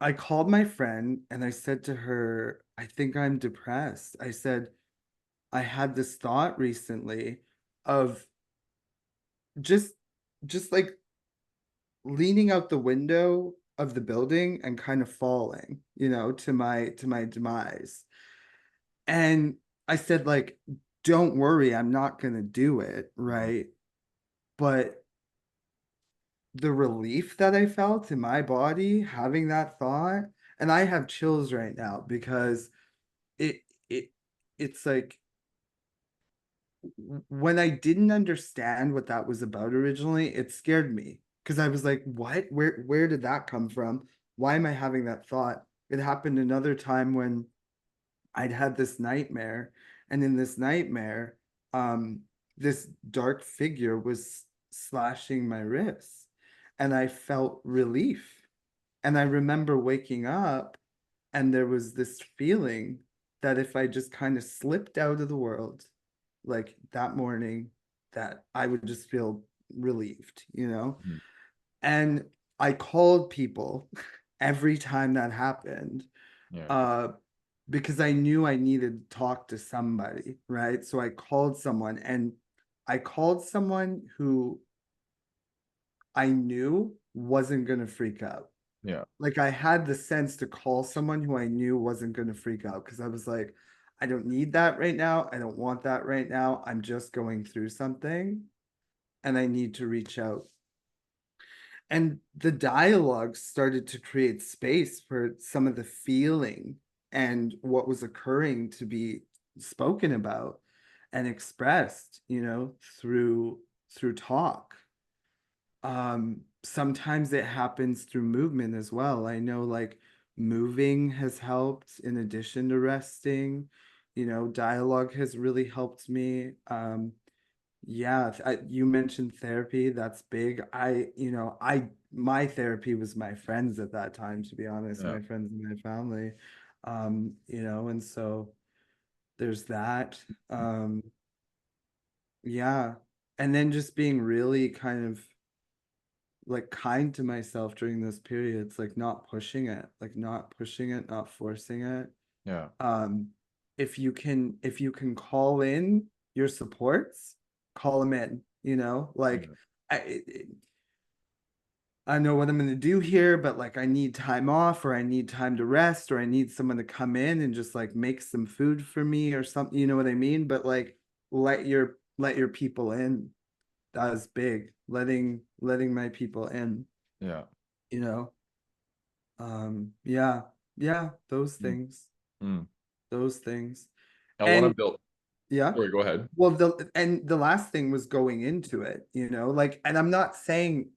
I called my friend and I said to her, I think I'm depressed. I said, I had this thought recently of just just like leaning out the window of the building and kind of falling, to my demise. And I said, like, don't worry, I'm not gonna do it, Mhm. right? But the relief that I felt in my body having that thought, and I have chills right now because it it it's like when I didn't understand what that was about originally, it scared me because I was like, what? Where did that come from? Why am I having that thought? It happened another time when I'd had this nightmare, and in this nightmare, um, this dark figure was slashing my wrists, and I felt relief. And I remember waking up, and there was this feeling that if I just kind of slipped out of the world, like that morning, that I would just feel relieved. Mhm. And I called people every time that happened, Yeah. uh, because I knew I needed to talk to somebody, right? So I called someone and I called someone who I knew wasn't going to freak out. Yeah. Like I had the sense to call someone who I knew wasn't going to freak out because I was like, I don't need that right now. I don't want that right now. I'm just going through something and I need to reach out. And the dialogue started to create space for some of the feeling and what was occurring to be spoken about and expressed, through talk. Sometimes it happens through movement as well. I know like moving has helped in addition to resting. Dialogue has really helped me. Yeah, you mentioned therapy. That's big. My therapy was my friends at that time, to be honest, Yeah. my friends and my family. And so there's that. Yeah. and then just being really kind of like kind to myself during those periods, like not pushing it, not forcing it. Yeah. um if you can call in your supports, call them in, like Yeah. I know what I'm going to do here, but like I need time off, or I need time to rest, or I need someone to come in and just like make some food for me or something, you know what I mean? But like let your people in. That was big. Letting my people in, Yeah. you know. Yeah. Yeah, those Mm. things. Mm. Those things. I want to And build. yeah. Sorry, go ahead. Well, the last thing was going into it, like, and I'm not saying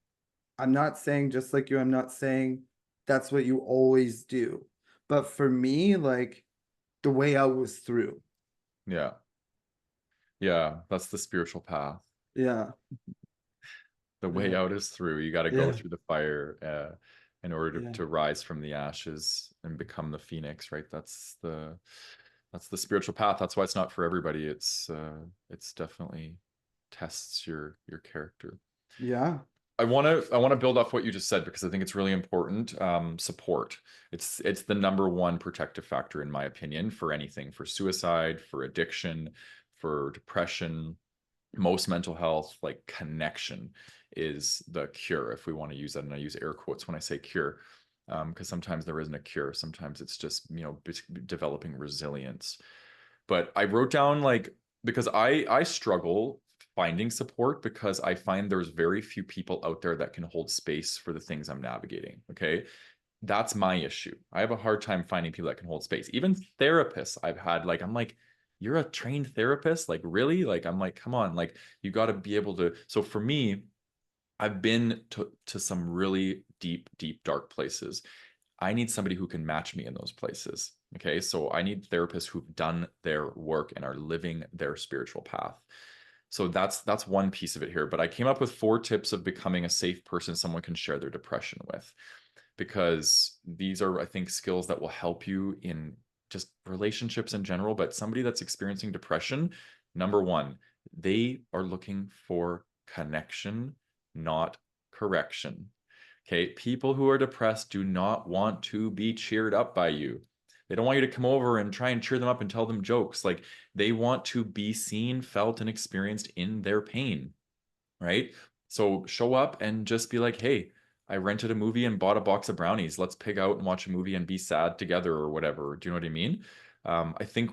just like you, I'm not saying that's what you always do. But for me, like the way out was through. Yeah. Yeah. That's the spiritual path. Yeah. The way Yeah. out is through. You got to go Yeah. through the fire in order Yeah. to rise from the ashes and become the phoenix, right? That's the spiritual path. That's why it's not for everybody. It's definitely tests your character. Yeah. I want to build off what you just said because I think it's really important. Support. It's the number one protective factor in my opinion for anything, for suicide, for addiction, for depression, most mental health. Like connection is the cure, if we want to use that, and I use air quotes when I say cure, because sometimes there isn't a cure. Sometimes it's just developing resilience. But I wrote down like, because I struggle finding support because I find there's very few people out there that can hold space for the things I'm navigating. Okay. That's my issue. I have a hard time finding people that can hold space. Even therapists I've had, like, I'm like, you're a trained therapist? Like, really? Like, I'm like, come on, like, you got to be able to. So for me, I've been to some really deep, deep, dark places. I need somebody who can match me in those places. Okay. So I need therapists who've done their work and are living their spiritual path. So that's one piece of it here. But I came up with 4 tips of becoming a safe person someone can share their depression with, because these are, I think, skills that will help you in just relationships in general. But somebody that's experiencing depression, number one, they are looking for connection, not correction. Okay. People who are depressed do not want to be cheered up by you. They don't want you to come over and try and cheer them up and tell them jokes. Like, they want to be seen, felt, and experienced in their pain, right? So show up and just be like, hey, I rented a movie and bought a box of brownies. Let's pig out and watch a movie and be sad together or whatever. Do you know what I mean? I think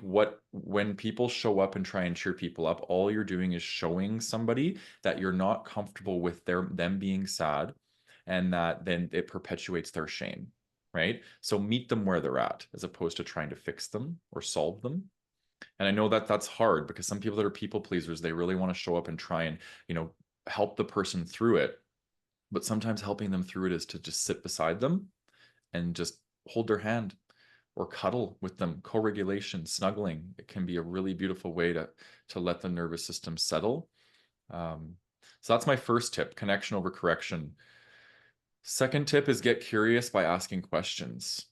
when people show up and try and cheer people up, all you're doing is showing somebody that you're not comfortable with them being sad, and that then it perpetuates their shame, right? So meet them where they're at as opposed to trying to fix them or solve them. And I know that that's hard because some people that are people pleasers, they really want to show up and try and, you know, help the person through it. But sometimes helping them through it is to just sit beside them and just hold their hand or cuddle with them. Co-regulation, snuggling, it can be a really beautiful way to let the nervous system settle. Um, so that's my first tip: connection over correction. Second tip is get curious by asking questions.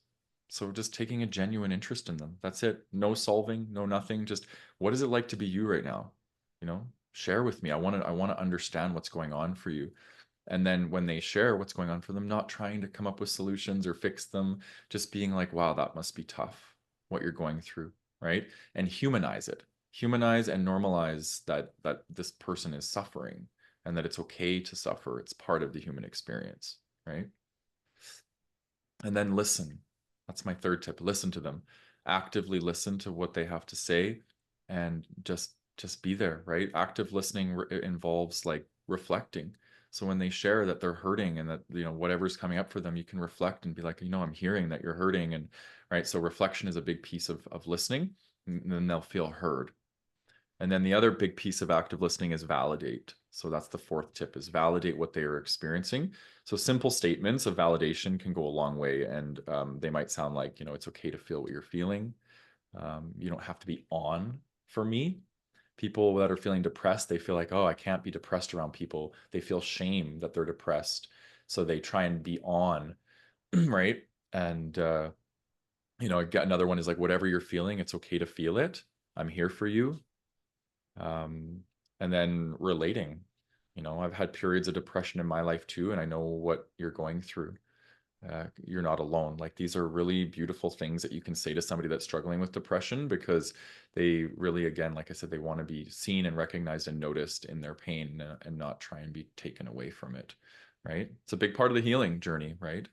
So just taking a genuine interest in them. That's it. No solving, no nothing. Just, what is it like to be you right now? You know, share with me. I want to understand what's going on for you. And then when they share what's going on for them, not trying to come up with solutions or fix them, just being like, wow, that must be tough what you're going through, right? And humanize it. Humanize and normalize that this person is suffering and that it's okay to suffer. It's part of the human experience, right? And then listen. That's my third tip. Listen to them. Actively listen to what they have to say, and just be there, right? Active listening involves like reflecting. So when they share that they're hurting and that, whatever's coming up for them, you can reflect and be like, I'm hearing that you're hurting. And right. So reflection is a big piece of listening, and then they'll feel heard. And then the other big piece of active listening is validate. So that's the fourth tip, is validate what they are experiencing. So simple statements of validation can go a long way. And they might sound like, it's okay to feel what you're feeling. You don't have to be on. For me, people that are feeling depressed, they feel like, oh, I can't be depressed around people. They feel shame that they're depressed. So they try and be on, right? And, another one is like, whatever you're feeling, it's okay to feel it. I'm here for you. Um, and then relating. I've had periods of depression in my life too, and I know what you're going through. You're not alone. Like, these are really beautiful things that you can say to somebody that's struggling with depression, because they really, again, like I said, they want to be seen and recognized and noticed in their pain, and not try and be taken away from it. Right? It's a big part of the healing journey, right?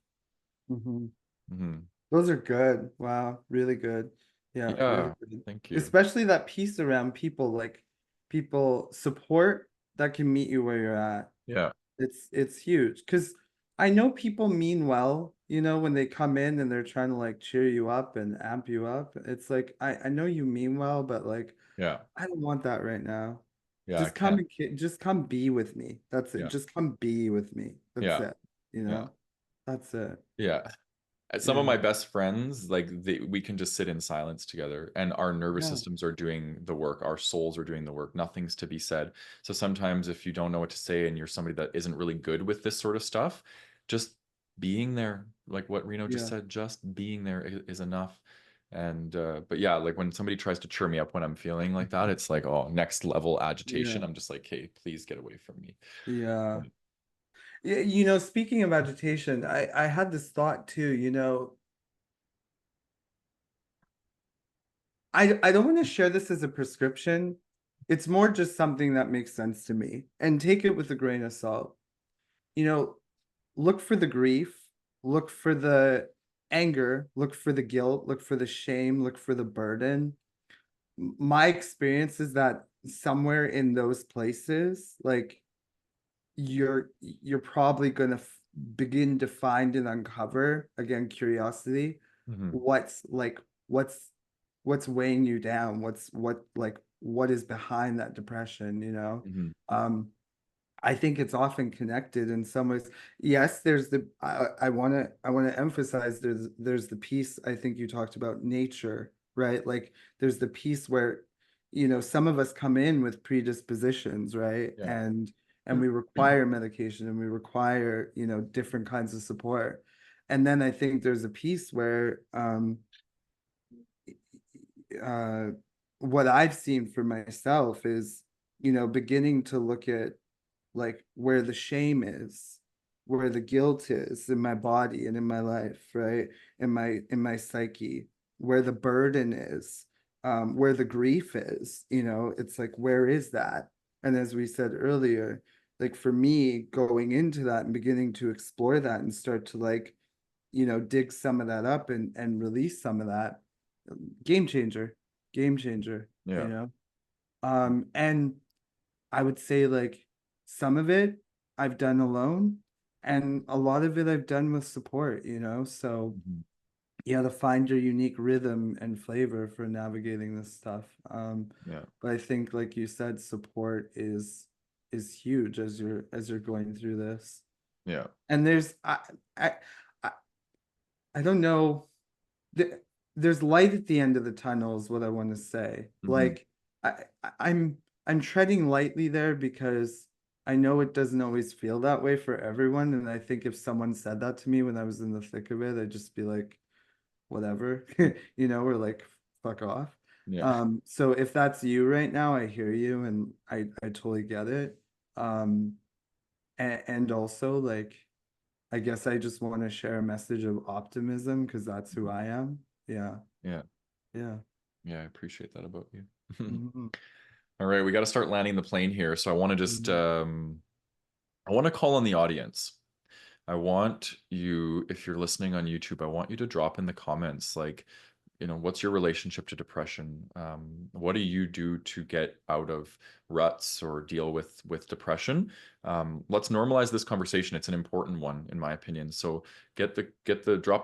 Mhm. Hmm. Those are good. Wow, really good. Yeah, really Yeah. good. Thank you. Especially that piece around people, like people support that can meet you where you're at. Yeah. It's huge because I know people mean well, when they come in and they're trying to like cheer you up and amp you up. It's like I know you mean well, but like Yeah. I don't want that right now. Yeah. I Just come can't. and just come be with me. That's it. Yeah. Just come be with me. That's Yeah. it. You Yeah. know? That's it. Yeah. Some of Yeah. my best friends, like, we can just sit in silence together, and our nervous Yeah. systems are doing the work, our souls are doing the work, nothing's to be said. So sometimes if you don't know what to say and you're somebody that isn't really good with this sort of stuff, just being there, like what Reno just Yeah. said, just being there is enough. And but yeah, like when somebody tries to cheer me up when I'm feeling like that, it's like, oh, next level agitation. Yeah. I'm just like, hey, please get away from me. Yeah. But Yeah, speaking of agitation, I had this thought too, I don't want to share this as a prescription. It's more just something that makes sense to me. And take it with a grain of salt. You know, look for the grief, look for the anger, look for the guilt, look for the shame, look for the burden. My experience is that somewhere in those places, like you're probably going to begin to find and uncover, again, curiosity, mhm, what's like what's what's weighing you down, what is behind that depression. mhm, I think it's often connected in some ways. Yes, there's the I want to emphasize there's the piece I think you talked about, nature, right? Like there's the piece where some of us come in with predispositions, right? yeah, And we require medication and we require, different kinds of support. And then I think there's a piece where uh what I've seen for myself is, beginning to look at like where the shame is, where the guilt is in my body and in my life, right? In my psyche, where the burden is, where the grief is, it's like, where is that? And as we said earlier, like for me, going into that and beginning to explore that and start to like, dig some of that up and release some of that, game changer, game changer, you yeah, know? And I would say like some of it I've done alone and a lot of it I've done with support. So mhm, you got to find your unique rhythm and flavor for navigating this stuff. yeah, But I think, like you said, support is huge as you're going through this. yeah, And I I, I don't know. th- there's light at the end of the tunnel is what I want to say. mhm, Like I'm treading lightly there because I know it doesn't always feel that way for everyone. And I think if someone said that to me when I was in the thick of it, I'd just be like, whatever, or like, fuck off. yeah, So if that's you right now, I hear you and I totally get it. Um, and also like I guess I just want to share a message of optimism because that's who I am. Yeah. yeah. Yeah. Yeah, I appreciate that about you. Mhm. All right, we got to start landing the plane here. So I want to just Mhm. I want to call on the audience. I want you, if you're listening on YouTube, I want you to drop in the comments, like, what's your relationship to depression? What do you do to get out of ruts or deal with depression? Let's normalize this conversation. It's an important one, in my opinion. So drop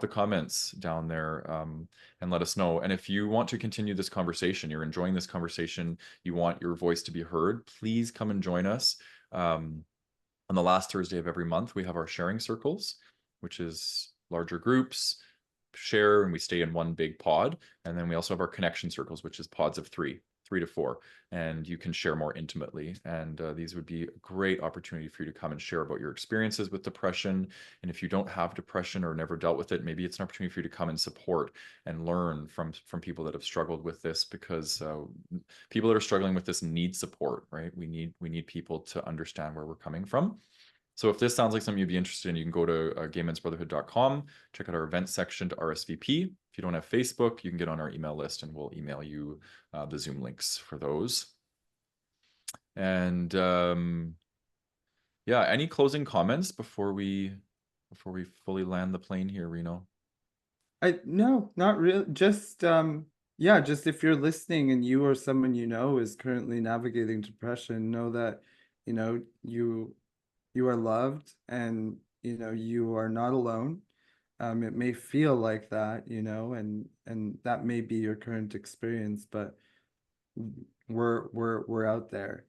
the comments down there, and let us know. And if you want to continue this conversation, you're enjoying this conversation, you want your voice to be heard, please come and join us. Um, on the last Thursday of every month, we have our sharing circles, which is larger groups share and we stay in one big pod. And then we also have our connection circles, which is pods of 3. 3 to 4, and you can share more intimately. And these would be a great opportunity for you to come and share about your experiences with depression. And if you don't have depression or never dealt with it, maybe it's an opportunity for you to come and support and learn from people that have struggled with this, because people that are struggling with this need support, right? We need people to understand where we're coming from. So if this sounds like something you'd be interested in, you can go to gaymensbrotherhood.com, check out our events section to RSVP. If you don't have Facebook, you can get on our email list and we'll email you the Zoom links for those. And yeah, any closing comments before we fully land the plane here, Reno? No, not really. Just yeah, just if you're listening and you or someone you know is currently navigating depression, know that, you are loved, and you are not alone. It may feel like that, and that may be your current experience, but we're out there,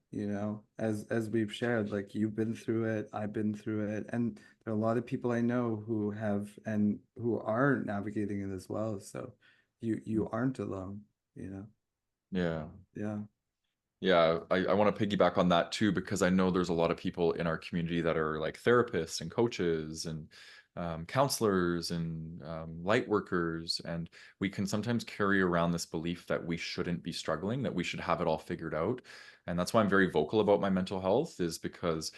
as we've shared. Like, you've been through it, I've been through it, and there are a lot of people I know who have and who are navigating it as well. So you aren't alone, you know. Yeah. Yeah. Yeah, I want to piggyback on that too, because I know there's a lot of people in our community that are like therapists and coaches and counselors and light workers. And we can sometimes carry around this belief that we shouldn't be struggling, that we should have it all figured out. And that's why I'm very vocal about my mental health, is because,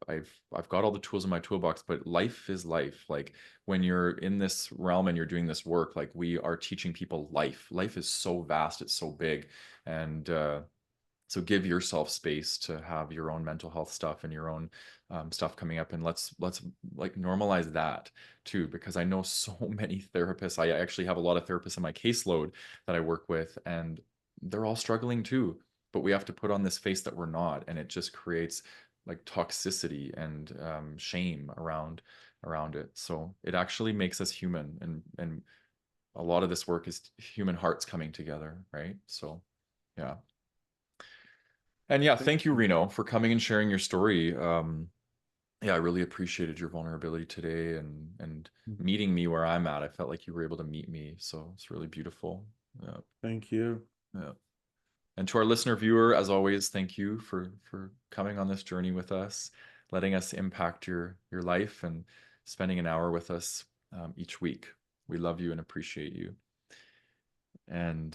I've got all the tools in my toolbox, but life is life. Like, when you're in this realm and you're doing this work, like, we are teaching people life. Life is so vast, it's so big. And so give yourself space to have your own mental health stuff and your own stuff coming up, and let's like normalize that too, because I know so many therapists. I actually have a lot of therapists in my caseload that I work with, and they're all struggling too, but we have to put on this face that we're not, and it just creates like toxicity and shame around it. So it actually makes us human, and a lot of this work is human hearts coming together, right? So yeah. And yeah, Thank thank you, you. Reno, for coming and sharing your story. Yeah, I really appreciated your vulnerability today, and meeting me where I'm at. I felt like you were able to meet me, so it's really beautiful. Yeah, Thank you. yeah. And to our listener viewer, as always, thank you for coming on this journey with us, letting us impact your life, and spending an hour with us each week. We love you and appreciate you. And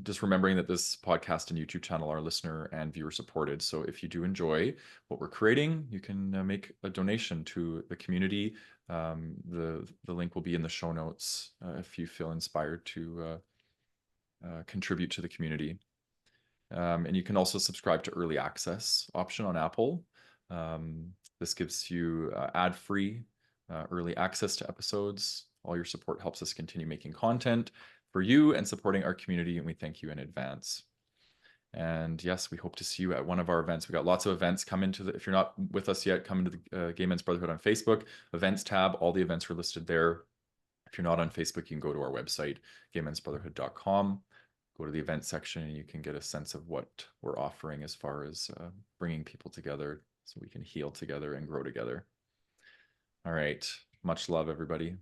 just remembering that this podcast and YouTube channel are listener and viewer supported. So if you do enjoy what we're creating, you can make a donation to the community. The link will be in the show notes if you feel inspired to contribute to the community. And you can also subscribe to early access option on Apple. This gives you ad-free early access to episodes. All your support helps us continue making content for you and supporting our community, and we thank you in advance. And yes, we hope to see you at one of our events. We got lots of events. Come into if you're not with us yet, come into the Gay Men's Brotherhood on Facebook events tab. All the events are listed there. If you're not on Facebook, you can go to our website, gaymensbrotherhood.com, go to the event section, and you can get a sense of what we're offering as far as bringing people together so we can heal together and grow together. All right. Much love, everybody.